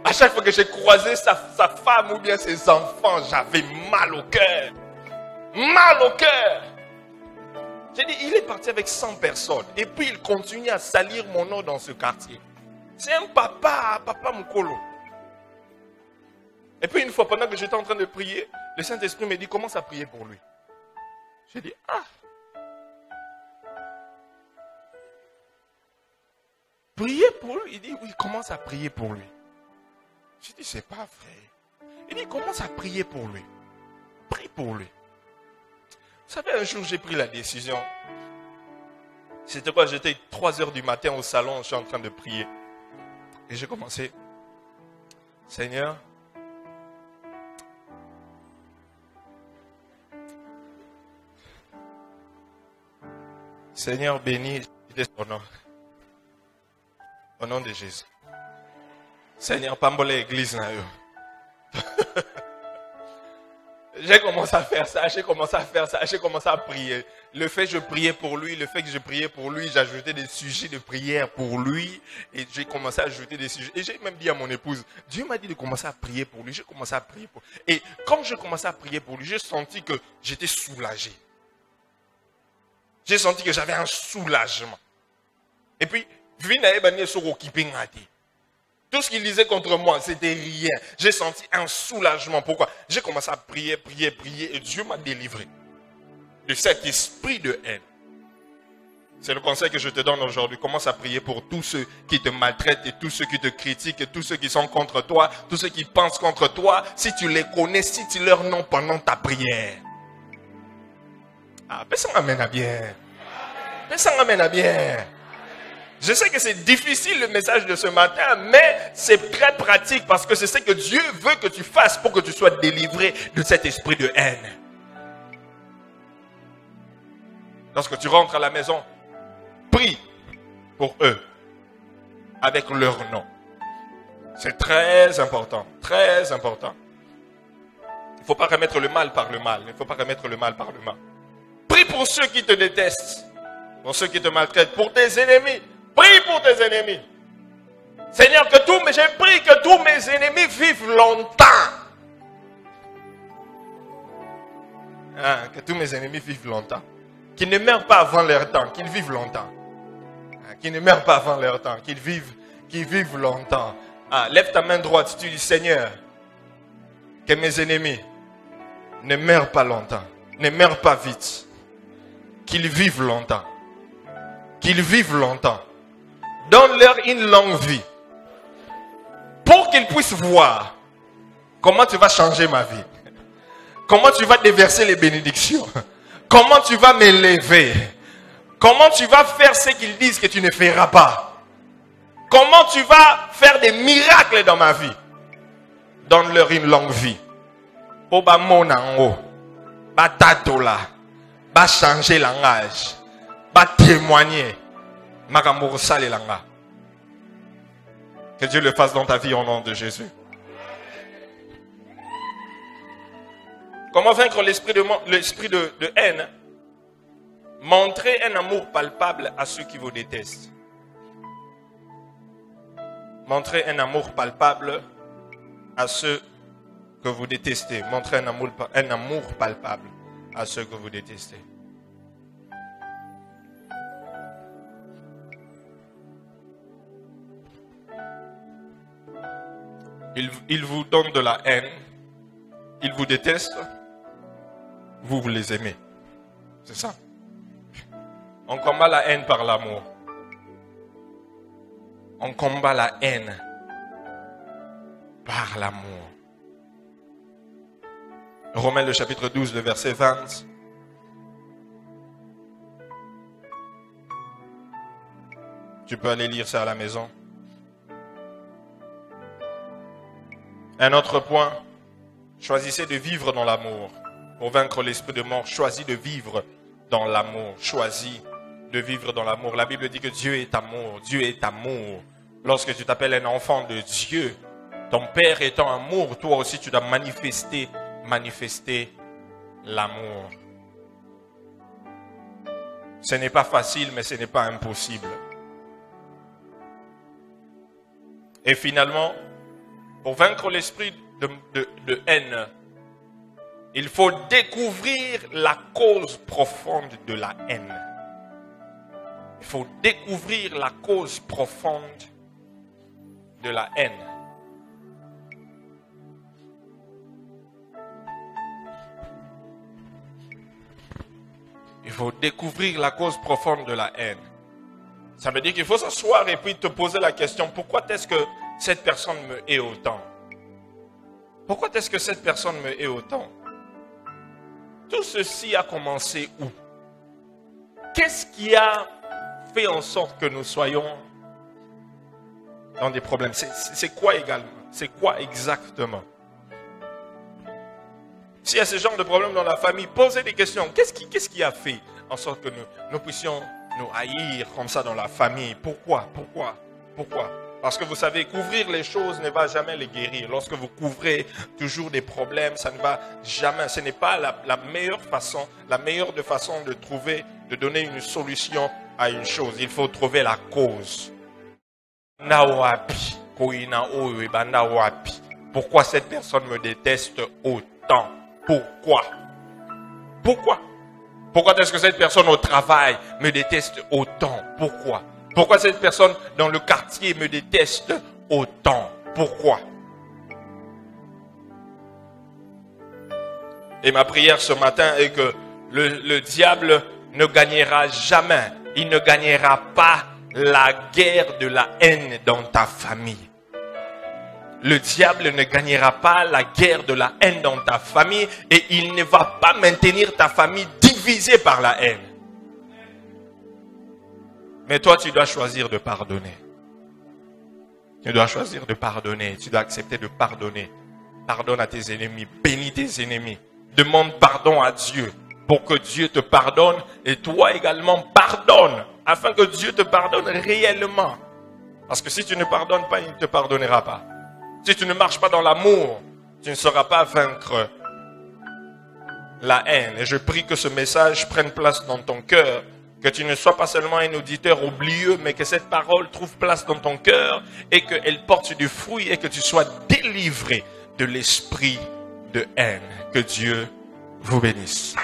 Speaker 2: à chaque fois que j'ai croisé sa femme ou bien ses enfants, j'avais mal au cœur. Mal au cœur. J'ai dit, il est parti avec 100 personnes. Et puis il continue à salir mon nom dans ce quartier. C'est un papa Moukolo. Et puis une fois, pendant que j'étais en train de prier, le Saint-Esprit me dit, commence à prier pour lui. J'ai dit, ah. Prier pour lui? Il dit, oui, commence à prier pour lui. J'ai dit, c'est pas vrai. Il dit, commence à prier pour lui. Prie pour lui. Vous savez, un jour, j'ai pris la décision. C'était quoi? J'étais 3 heures du matin au salon, je suis en train de prier. Et j'ai commencé, Seigneur, Seigneur, bénis son nom. Au nom de Jésus. Seigneur, pambole l'église. J'ai commencé à faire ça, j'ai commencé à prier. Le fait que je priais pour lui, j'ajoutais des sujets de prière pour lui. Et j'ai commencé à ajouter des sujets. Et j'ai même dit à mon épouse, Dieu m'a dit de commencer à prier pour lui. J'ai commencé à prier pour lui. Et quand je commençais à prier pour lui, j'ai senti que j'étais soulagé. J'ai senti que j'avais un soulagement. Et puis, tout ce qu'il disait contre moi, c'était rien. J'ai senti un soulagement. Pourquoi? J'ai commencé à prier, et Dieu m'a délivré de cet esprit de haine. C'est le conseil que je te donne aujourd'hui. Commence à prier pour tous ceux qui te maltraitent et tous ceux qui te critiquent et tous ceux qui sont contre toi, tous ceux qui pensent contre toi. Si tu les connais, si tu leur noms pendant ta prière. Ah, personne n'amène à bien. Personne n'amène à bien. Je sais que c'est difficile le message de ce matin, mais c'est très pratique parce que c'est ce que Dieu veut que tu fasses pour que tu sois délivré de cet esprit de haine. Lorsque tu rentres à la maison, prie pour eux avec leur nom. C'est très important, très important. Il ne faut pas remettre le mal par le mal. Il ne faut pas remettre le mal par le mal. Prie pour ceux qui te détestent, pour ceux qui te maltraitent, pour tes ennemis. Prie pour tes ennemis. Seigneur, j'ai prié que tous mes ennemis vivent longtemps. Que tous mes ennemis vivent longtemps. Qu'ils ne meurent pas avant leur temps, qu'ils vivent longtemps. Qu'ils ne meurent pas avant leur temps, qu'ils vivent longtemps. Lève ta main droite si tu dis, Seigneur, que mes ennemis ne meurent pas longtemps, ne meurent pas vite. Qu'ils vivent longtemps. Qu'ils vivent longtemps. Donne-leur une longue vie. Pour qu'ils puissent voir comment tu vas changer ma vie. Comment tu vas déverser les bénédictions. Comment tu vas m'élever. Comment tu vas faire ce qu'ils disent que tu ne feras pas. Comment tu vas faire des miracles dans ma vie. Donne-leur une longue vie. Pour ba monango, ba tatola, ba changer langage, ba témoigner. Que Dieu le fasse dans ta vie au nom de Jésus. Comment vaincre l'esprit de haine? Montrez un amour palpable à ceux qui vous détestent. Montrez un amour palpable à ceux que vous détestez. Montrez un amour palpable à ceux que vous détestez. Ils vous donnent de la haine. Ils vous détestent. Vous les aimez. C'est ça. On combat la haine par l'amour. On combat la haine par l'amour. Romains le chapitre 12, le verset 20. Tu peux aller lire ça à la maison. Un autre point, choisissez de vivre dans l'amour. Pour vaincre l'esprit de mort, choisis de vivre dans l'amour. Choisis de vivre dans l'amour. La Bible dit que Dieu est amour. Dieu est amour. Lorsque tu t'appelles un enfant de Dieu, ton Père étant amour, toi aussi tu dois manifester l'amour. Ce n'est pas facile, mais ce n'est pas impossible. Et finalement, pour vaincre l'esprit de haine, il faut découvrir la cause profonde de la haine. Il faut découvrir la cause profonde de la haine. Il faut découvrir la cause profonde de la haine. Ça veut dire qu'il faut s'asseoir et puis te poser la question, pourquoi est-ce que cette personne me hait autant? Pourquoi est-ce que cette personne me hait autant? Tout ceci a commencé où? Qu'est-ce qui a fait en sorte que nous soyons dans des problèmes? C'est quoi également? C'est quoi exactement? S'il y a ce genre de problème dans la famille, posez des questions. Qu'est-ce qui a fait en sorte que nous puissions nous haïr comme ça dans la famille? Pourquoi? Parce que vous savez, couvrir les choses ne va jamais les guérir. Lorsque vous couvrez toujours des problèmes, ça ne va jamais. Ce n'est pas la meilleure façon, de trouver, de donner une solution à une chose. Il faut trouver la cause. Pourquoi cette personne me déteste autant? Pourquoi est-ce que cette personne au travail me déteste autant? Pourquoi cette personne dans le quartier me déteste autant? Pourquoi? Et ma prière ce matin est que le diable ne gagnera jamais. Il ne gagnera pas la guerre de la haine dans ta famille. Le diable ne gagnera pas la guerre de la haine dans ta famille et il ne va pas maintenir ta famille divisée par la haine. Mais toi, tu dois choisir de pardonner. Tu dois choisir de pardonner. Tu dois accepter de pardonner. Pardonne à tes ennemis. Bénis tes ennemis. Demande pardon à Dieu pour que Dieu te pardonne et toi également pardonne afin que Dieu te pardonne réellement. Parce que si tu ne pardonnes pas, il ne te pardonnera pas. Si tu ne marches pas dans l'amour, tu ne sauras pas vaincre la haine. Et je prie que ce message prenne place dans ton cœur. Que tu ne sois pas seulement un auditeur oublieux, mais que cette parole trouve place dans ton cœur et qu'elle porte du fruit et que tu sois délivré de l'esprit de haine. Que Dieu vous bénisse.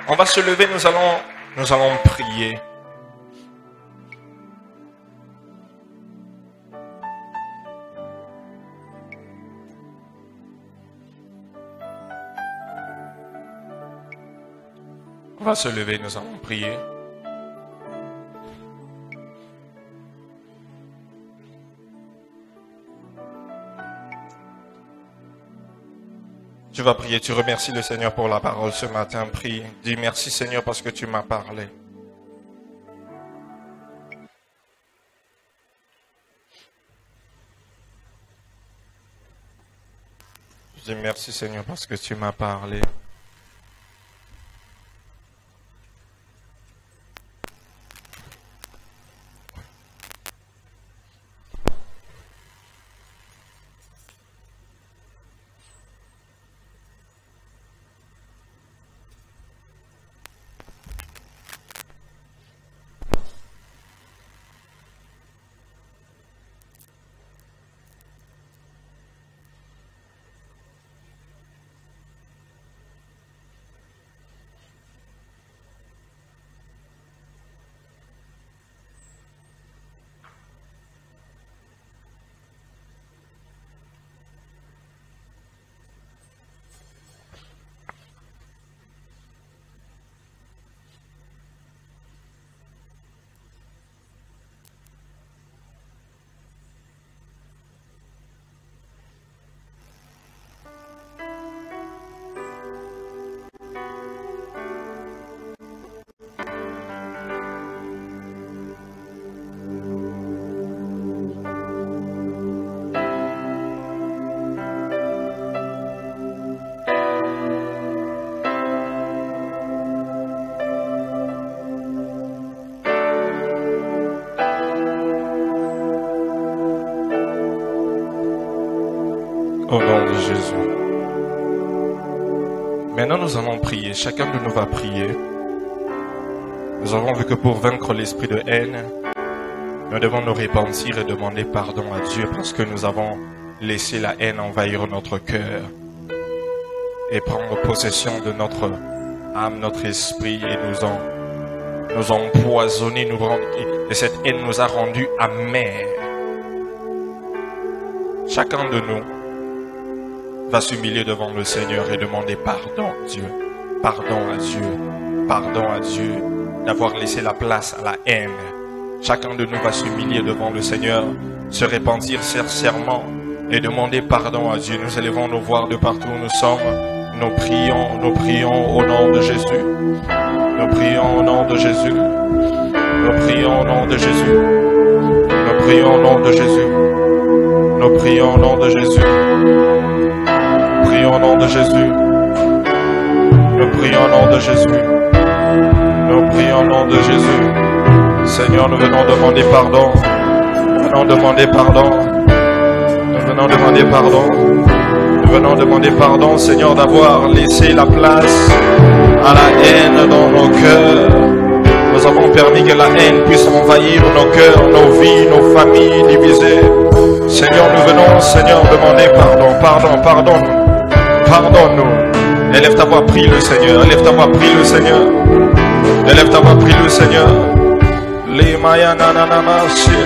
Speaker 2: On va se lever, nous allons prier. On va se lever, nous allons prier. Tu vas prier, tu remercies le Seigneur pour la parole ce matin. Prie, dis merci Seigneur parce que tu m'as parlé. Je dis merci Seigneur parce que tu m'as parlé. Au nom de Jésus. Maintenant, nous allons prier. Chacun de nous va prier. Nous avons vu que pour vaincre l'esprit de haine, nous devons nous repentir et demander pardon à Dieu parce que nous avons laissé la haine envahir notre cœur.
Speaker 1: et prendre possession de notre âme, notre esprit et nous empoisonner, et cette haine nous a rendus amers. Chacun de nous va s'humilier devant le Seigneur et demander pardon à Dieu. Pardon à Dieu. Pardon à Dieu d'avoir laissé la place à la haine. Chacun de nous va s'humilier devant le Seigneur, se repentir sincèrement et demander pardon à Dieu. Nous élevons nos voix de partout où nous sommes. Nous prions au nom de Jésus. Nous prions au nom de Jésus. Nous prions au nom de Jésus. Nous prions au nom de Jésus. Nous prions au nom de Jésus. Nous prions au nom de Jésus. Nous prions au nom de Jésus. Nous prions au nom de Jésus. Seigneur, nous venons demander pardon. Nous venons demander pardon. Nous venons demander pardon. Nous venons demander pardon, Seigneur, d'avoir laissé la place à la haine dans nos cœurs. Nous avons permis que la haine puisse envahir nos cœurs, nos vies, nos familles divisées. Seigneur, nous venons, Seigneur, demander pardon. Pardonne-nous. Élève ta voix, prie le Seigneur. Élève ta voix, prie le Seigneur. Élève ta voix, prie le Seigneur. Les Maya nanana shiri.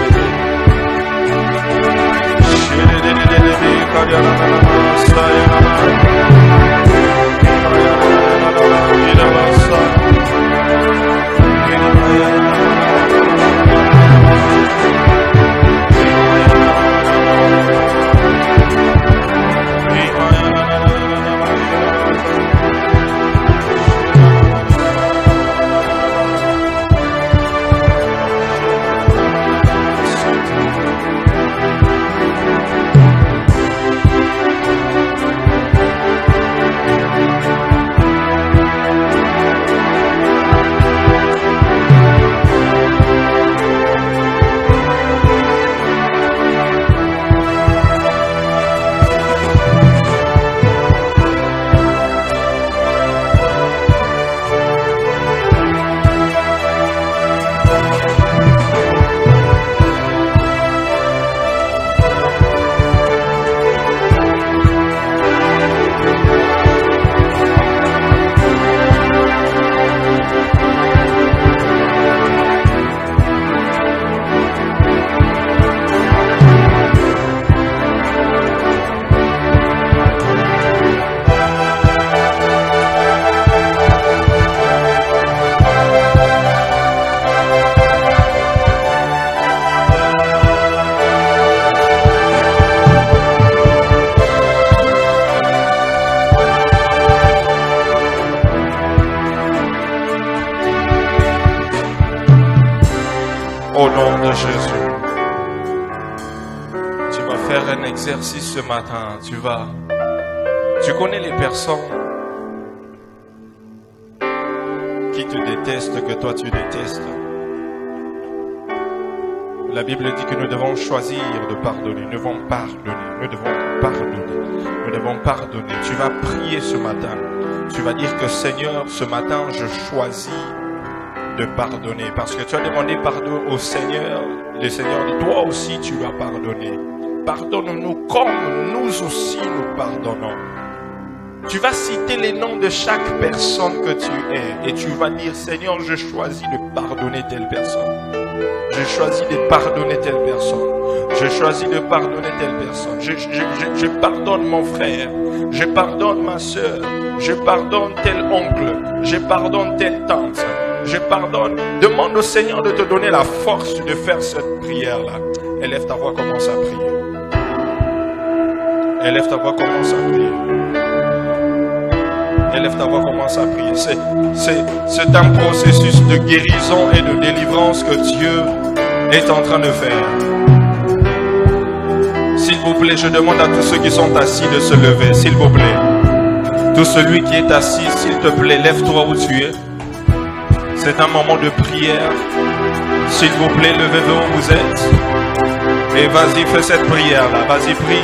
Speaker 1: Au nom de Jésus, tu vas faire un exercice ce matin. Tu connais les personnes qui te détestent, que toi tu détestes. La Bible dit que nous devons choisir de pardonner. Nous devons pardonner. Tu vas prier ce matin. Tu vas dire que Seigneur, ce matin, je choisis de pardonner, parce que tu as demandé pardon au Seigneur. Le Seigneur dit, toi aussi tu vas pardonner. Pardonne-nous comme nous aussi nous pardonnons. Tu vas citer les noms de chaque personne que tu es et tu vas dire, Seigneur, je choisis de pardonner telle personne. Je choisis de pardonner telle personne. Je choisis de pardonner telle personne. Je pardonne mon frère. Je pardonne ma soeur. Je pardonne tel oncle. Je pardonne telle tante. Je pardonne. Demande au Seigneur de te donner la force de faire cette prière-là. Élève ta voix, commence à prier. Élève ta voix, commence à prier. Élève ta voix, commence à prier. C'est un processus de guérison et de délivrance que Dieu est en train de faire. S'il vous plaît, je demande à tous ceux qui sont assis de se lever, s'il vous plaît. Tout celui qui est assis, s'il te plaît, lève-toi où tu es. C'est un moment de prière. S'il vous plaît, levez-vous où vous êtes. Et vas-y, fais cette prière-là. Vas-y, prie.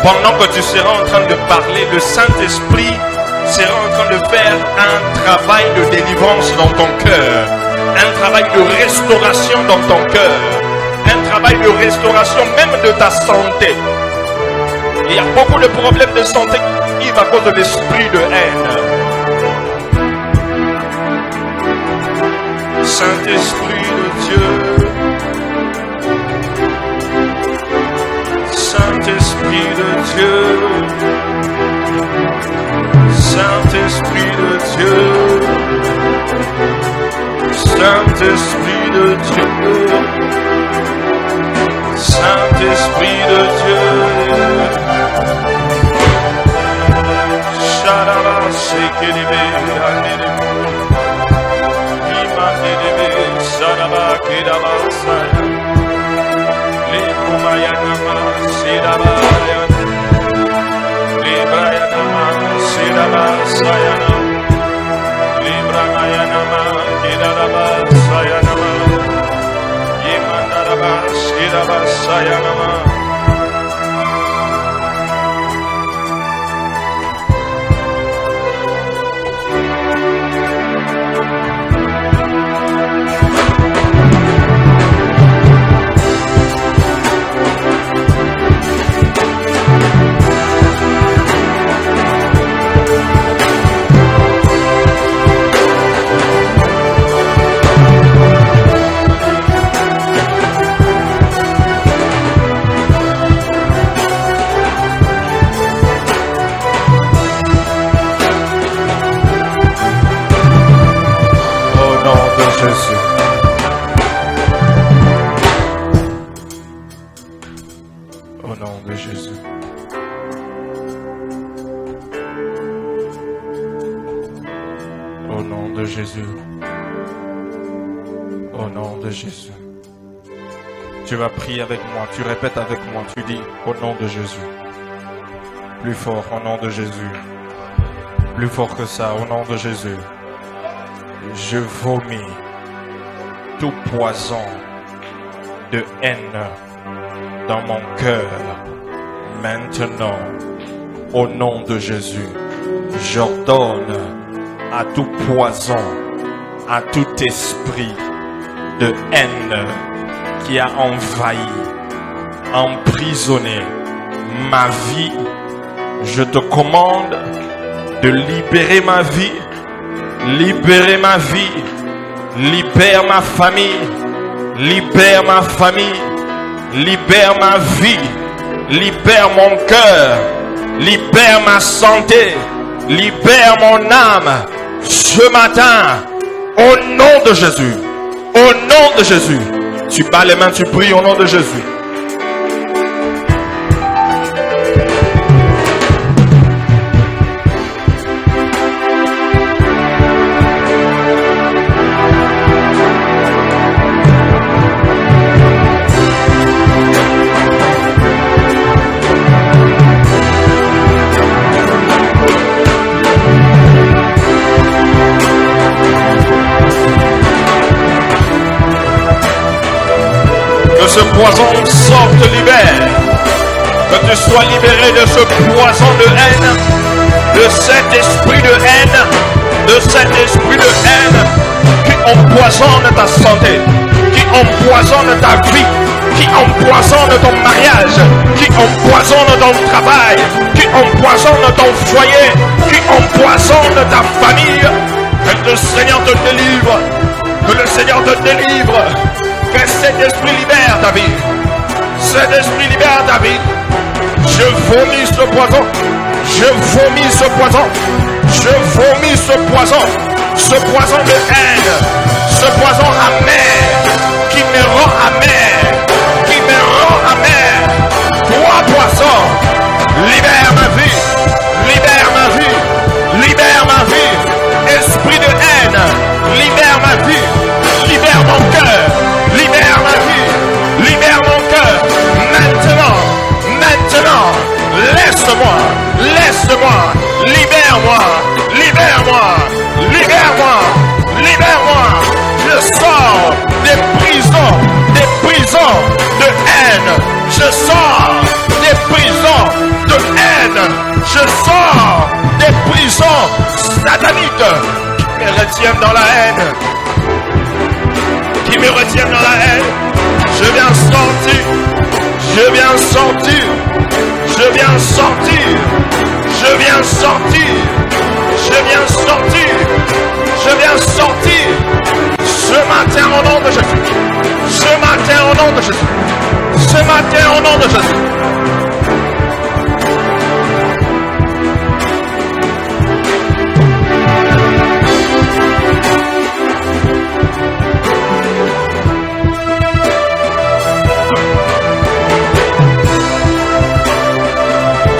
Speaker 2: Pendant que tu seras en train de parler, le Saint-Esprit sera en train de faire un travail de délivrance dans ton cœur, un travail de restauration dans ton cœur, un travail de restauration même de ta santé. Il y a beaucoup de problèmes de santé qui vivent à cause de l'esprit de haine. Saint-Esprit de Dieu, Saint-Esprit de Dieu, Saint-Esprit de Dieu, Saint-Esprit de Dieu, Saint-Esprit de Dieu. Sharaba Sekelebe Andelebe Imandelebe Sharaba Kedaba Saya Lekumayanama Sidaba Librayanama Sidaba Sayana Librayanama Kedaba Sayanama Yemandaraba Sidaba Sayanama. Tu vas prier avec moi, tu répètes avec moi, tu dis au nom de Jésus. Plus fort, au nom de Jésus. Plus fort que ça, au nom de Jésus. Je vomis tout poison de haine dans mon cœur. Maintenant, au nom de Jésus, j'ordonne à tout poison, à tout esprit de haine qui a envahi, emprisonné ma vie, je te commande de libérer ma vie, libérer ma vie, libère ma famille, libère ma famille, libère ma vie, libère mon cœur, libère ma santé, libère mon âme ce matin, au nom de Jésus, au nom de Jésus. Tu bats les mains, tu pries au nom de Jésus. Ce poison sorte, libère. Que tu sois libéré de ce poison de haine, de cet esprit de haine, de cet esprit de haine qui empoisonne ta santé, qui empoisonne ta vie, qui empoisonne ton mariage, qui empoisonne ton travail, qui empoisonne ton foyer, qui empoisonne ta famille. Que le Seigneur te délivre, que le Seigneur te délivre. Que cet esprit libère ta vie. Cet esprit libère ta vie. Je vomis ce poison. Je vomis ce poison. Je vomis ce poison. Ce poison de haine. Ce poison amer. Qui me rend amer. Qui me rend amer. Toi, poison. Libère ma vie. Libère ma vie. Libère ma vie. Esprit de haine. Libère ma vie. Libère mon cœur. Libère ma vie, libère mon cœur, maintenant, maintenant, laisse-moi, laisse-moi, libère-moi, libère-moi, libère-moi, libère-moi, je sors des prisons de haine, je sors des prisons de retiennent dans la haine. Qui me retiennent dans la haine. Je viens sortir. Je viens sortir. Je viens sortir. Je viens sortir. Je viens sortir. Je viens sortir. Ce matin au nom de Jésus. Ce matin au nom de Jésus. Ce matin au nom de Jésus.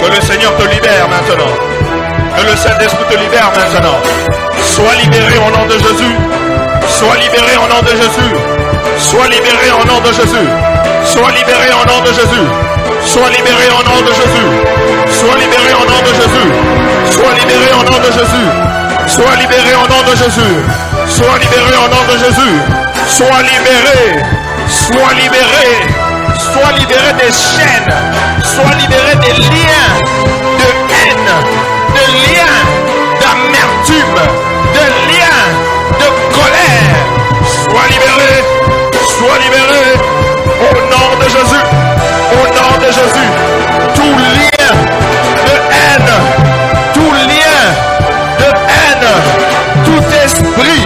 Speaker 2: Que le Seigneur te libère maintenant. Que le Saint-Esprit te libère maintenant. Sois libéré au nom de Jésus. Sois libéré au nom de Jésus. Sois libéré au nom de Jésus. Sois libéré au nom de Jésus. Sois libéré au nom de Jésus. Sois libéré au nom de Jésus. Sois libéré au nom de Jésus. Sois libéré au nom de Jésus. Sois libéré au nom de Jésus. Sois libéré. Sois libéré. Sois libéré des chaînes. Sois libéré des liens de haine, de liens d'amertume, de liens de colère. Sois libéré. Sois libéré. Au nom de Jésus. Au nom de Jésus. Tout lien de haine. Tout lien de haine. Tout esprit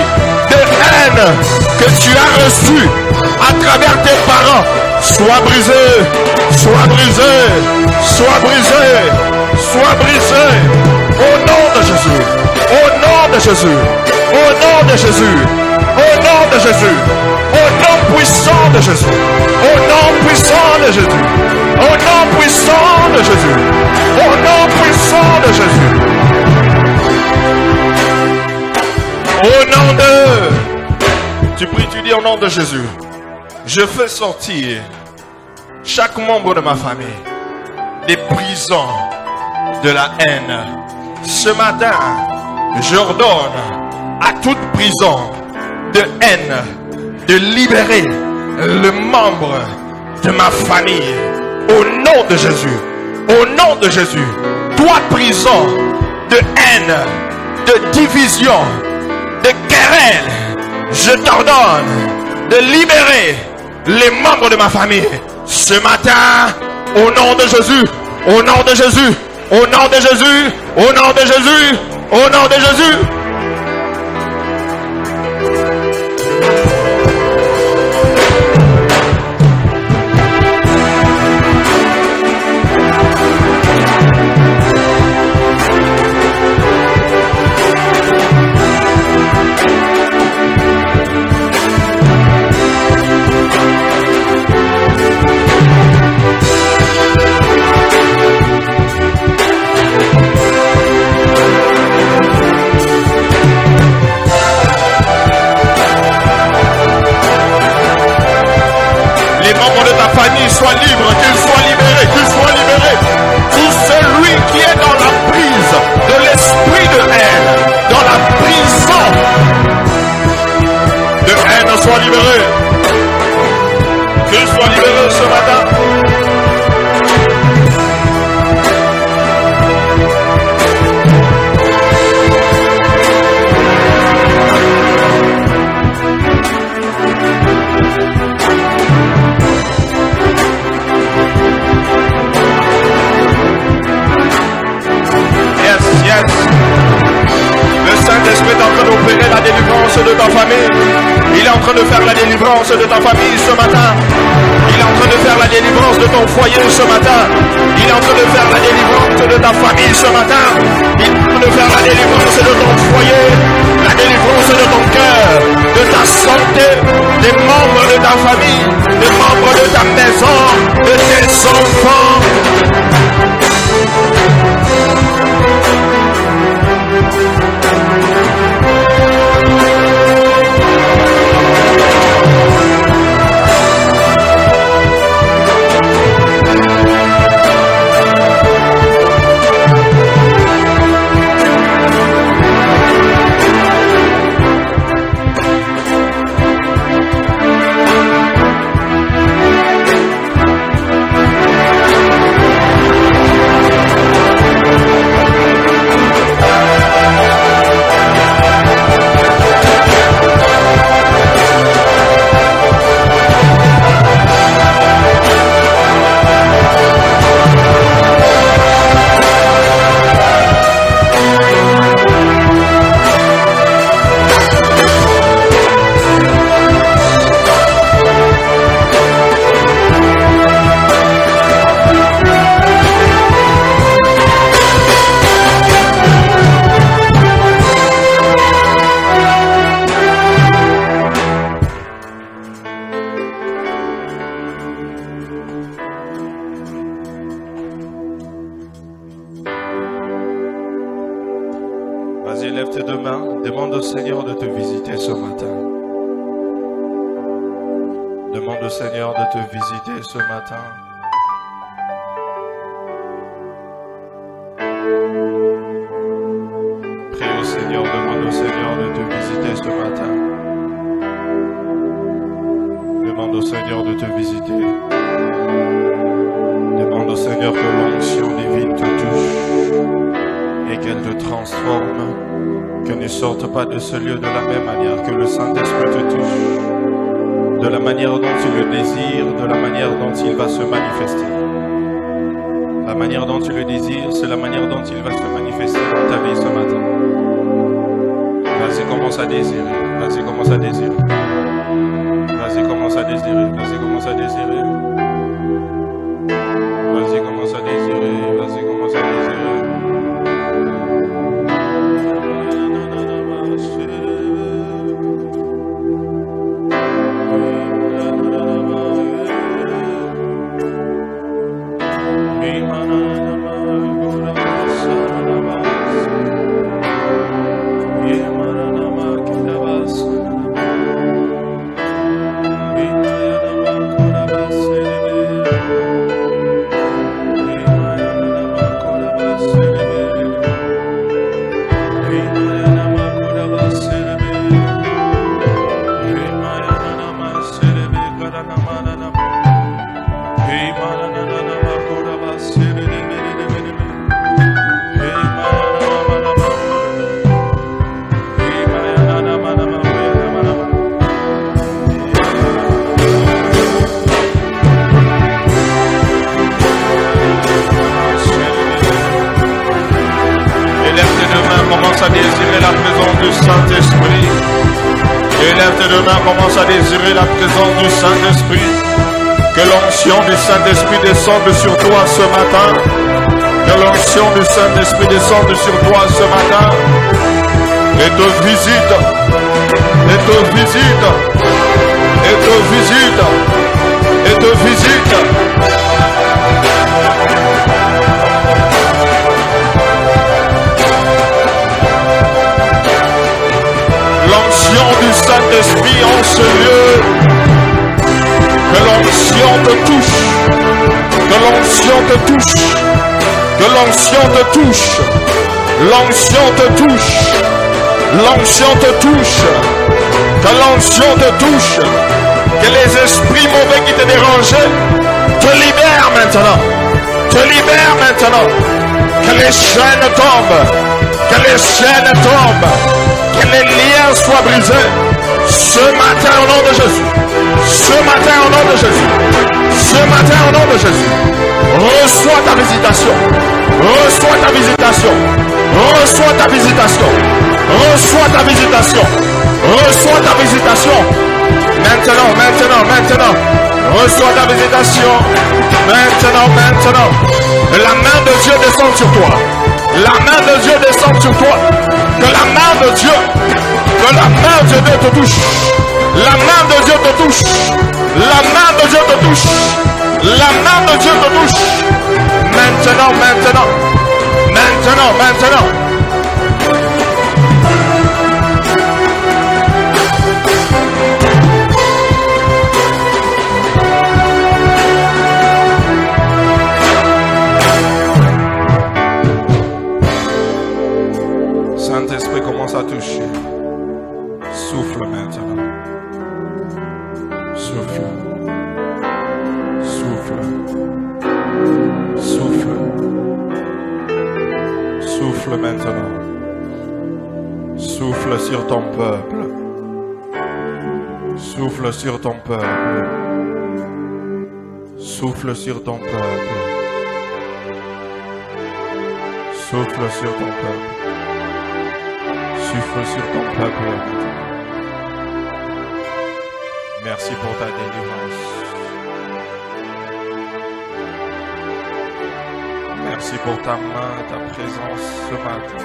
Speaker 2: de haine que tu as reçu à travers tes parents. Sois brisé, sois brisé, sois brisé, sois brisé. Au nom de Jésus, au nom de Jésus, au nom de Jésus, au nom de Jésus, au nom puissant de Jésus, au nom puissant de Jésus, au nom puissant de Jésus, au nom puissant de Jésus. Au nom de... Tu pries, tu dis au nom de Jésus. Je fais sortir chaque membre de ma famille des prisons de la haine. Ce matin, j'ordonne à toute prison de haine de libérer le membre de ma famille. Au nom de Jésus. Au nom de Jésus. Toi, prison de haine, de division, de querelle, je t'ordonne de libérer les membres de ma famille. Ce matin, au nom de Jésus, au nom de Jésus, au nom de Jésus, au nom de Jésus, au nom de Jésus. Sois libre, qu'il soit libéré, qu'il soit libéré. Tout celui qui est dans la prise de l'esprit de haine, dans la prison de haine, soit libéré. Qu'il soit libéré ce matin. L'Esprit est en train d'opérer la délivrance de ta famille. Il est en train de faire la délivrance de ta famille ce matin. Il est en train de faire la délivrance de ton foyer ce matin. Il est en train de faire la délivrance de ta famille ce matin. Il est en train de faire la délivrance de ton foyer, la délivrance de ton cœur, de ta santé, des membres de ta famille, des membres de ta maison, de tes enfants.
Speaker 1: Élève tes deux mains, demande au Seigneur de te visiter ce matin. Demande au Seigneur de te visiter ce matin. Prie au Seigneur, demande au Seigneur de te visiter ce matin. Demande au Seigneur de te visiter. Demande au Seigneur que l'onction divine te touche et qu'elle te transforme, que ne sorte pas de ce lieu de la même manière, que le Saint-Esprit te touche, de la manière dont tu le désires, de la manière dont il va se manifester. La manière dont tu le désires, c'est la manière dont il va se manifester dans ta vie ce matin. Vas-y, commence à désirer. Vas-y, commence à désirer. Vas-y, commence à désirer. Vas-y, commence à désirer. Vas-y, commence à désirer. Vas-y, commence à désirer. Commence à désirer la présence du Saint-Esprit. Que l'onction du Saint-Esprit descende sur toi ce matin. Que l'onction du Saint-Esprit descende sur toi ce matin. Et te visite. Et te visite. Et te visite. Et te visite. L'onction du Saint-Esprit en ce lieu. Que l'onction te touche. Que l'onction te touche. Que l'onction te touche. L'onction te touche. L'onction te touche. Que l'onction te touche. Que les esprits mauvais qui te dérangeaient te libèrent maintenant. Te libèrent maintenant. Que les chaînes tombent. Que les chaînes tombent. Que les liens soient brisés. Ce matin au nom de Jésus. Ce matin au nom de Jésus. Ce matin au nom de Jésus. Reçois ta visitation. Reçois ta visitation. Reçois ta visitation. Reçois ta visitation. Reçois ta visitation. Maintenant, maintenant, maintenant. Reçois ta visitation. Maintenant, maintenant. La main de Dieu descend sur toi. La main de Dieu descend sur toi. Que la main de Dieu, que la main de Dieu te touche. La main de Dieu te touche. La main de Dieu te touche. La main de Dieu te touche. Maintenant, maintenant. Maintenant, maintenant. Saint-Esprit commence à toucher. Souffle maintenant. Souffle. Souffle. Souffle. Souffle maintenant. Souffle sur ton peuple. Souffle sur ton peuple. Souffle sur ton peuple. Souffle sur ton peuple. Souffle sur ton peuple. Merci pour ta délivrance. Merci pour ta main, ta présence ce matin.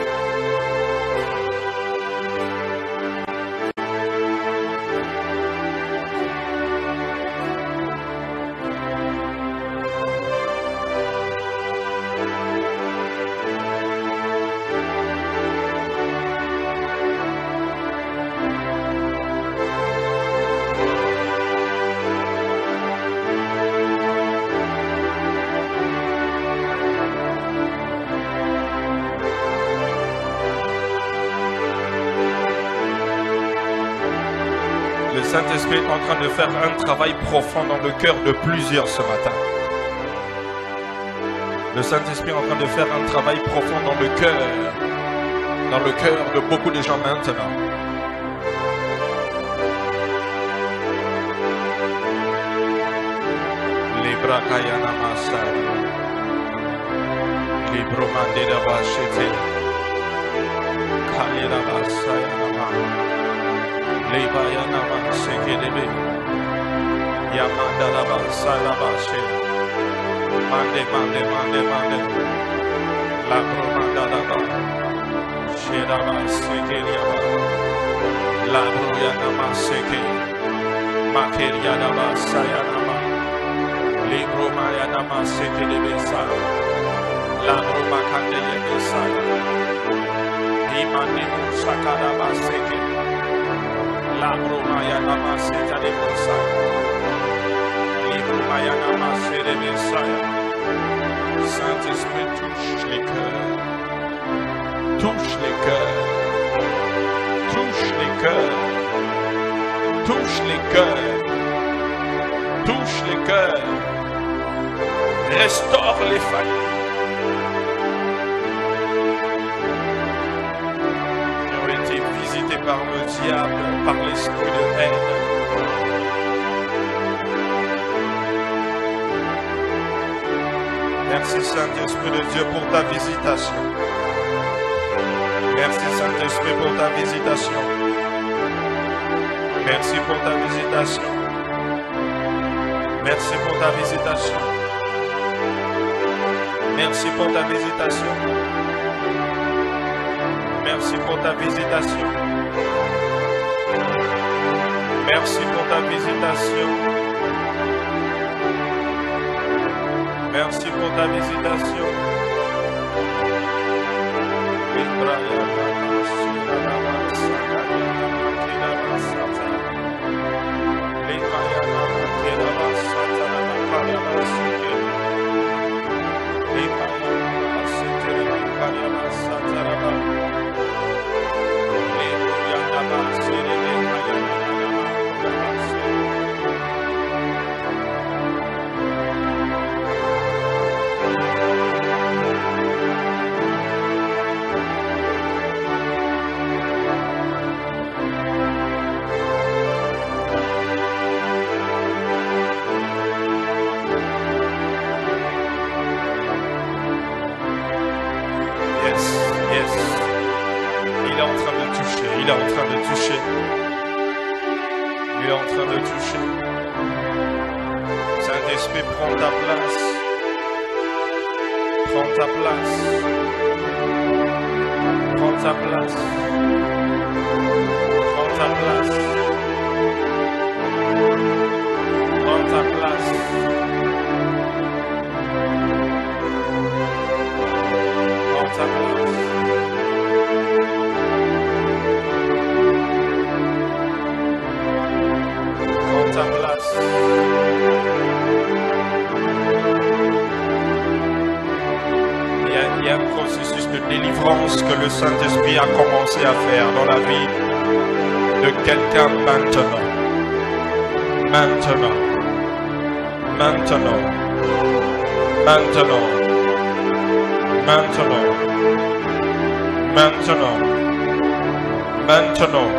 Speaker 1: Saint-Esprit est en train de faire un travail profond dans le cœur de plusieurs ce matin. Le Saint-Esprit est en train de faire un travail profond dans le cœur de beaucoup de gens maintenant. Libra Kayana Masa, Libro Mandela Bashete, Kalira Basayana, Libayana Masekelebe, Yamanda Basala Bashe, Mande, La Bromanda Shedaba Sekeliaba, La Bruyana Maseke, Makeriana Basayana. Libro Mayana Maseke de Besaya, Labro Makande de Besaya, Imani Musakada Baseke, Labro Mayana Maseta de Besaya, Libro Mayana Maseke de Besaya. Saint-Esprit touche les cœurs, touche les cœurs, touche les cœurs, touche les cœurs, touche les cœurs. Restaure les familles qui ont été visitées par le diable, par l'esprit de haine. Merci Saint-Esprit de Dieu pour ta visitation. Merci Saint-Esprit pour ta visitation. Merci pour ta visitation. Merci pour ta visitation. Merci pour ta visitation. Merci pour ta visitation. Merci pour ta visitation. Merci pour ta visitation. Saint-Esprit, prends ta place. Prends ta place. Prends ta place. Prends ta place. Prends ta place. Prends ta place. Prends ta place. Il y a un processus de délivrance que le Saint-Esprit a commencé à faire dans la vie de quelqu'un maintenant. Maintenant. Maintenant. Maintenant. Maintenant. Maintenant. Maintenant.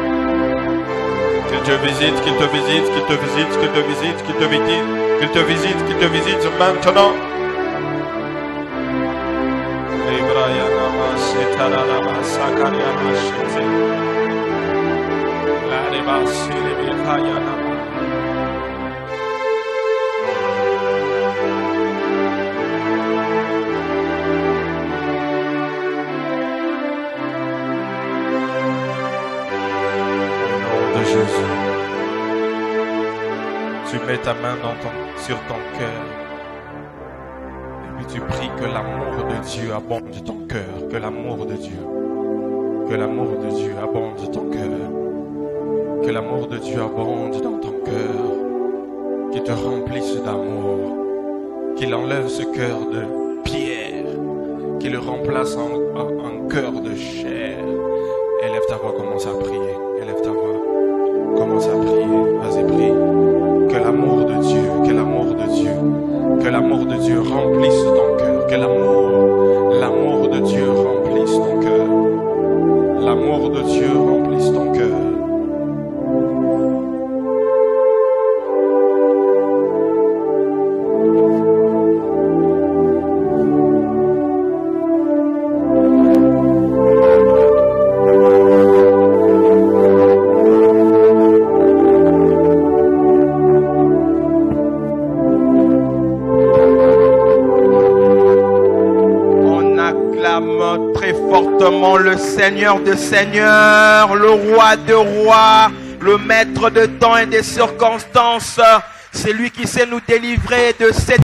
Speaker 1: Qu'il te visite, qu'il te visite, qu'il te visite, qu'il te visite, qu'il te visite, qu'il te visite, qu'il te visite maintenant. Jésus, tu mets ta main sur ton cœur et puis tu pries que l'amour de Dieu abonde ton cœur, que l'amour de Dieu abonde ton cœur, que l'amour de Dieu abonde dans ton cœur, qu'il te remplisse d'amour, qu'il enlève ce cœur de pierre, qu'il le remplace en cœur de chair. Élève ta voix, commence à prier, élève ta voix. Commence à prier. Saint-Esprit, que l'amour de Dieu, que l'amour de Dieu, que l'amour de Dieu remplisse ton cœur, que l'amour de Dieu remplisse ton cœur, l'amour de Dieu remplisse ton cœur.
Speaker 3: Très fortement le Seigneur de Seigneurs, le Roi de Rois, le Maître de temps et des circonstances. C'est lui qui sait nous délivrer de cette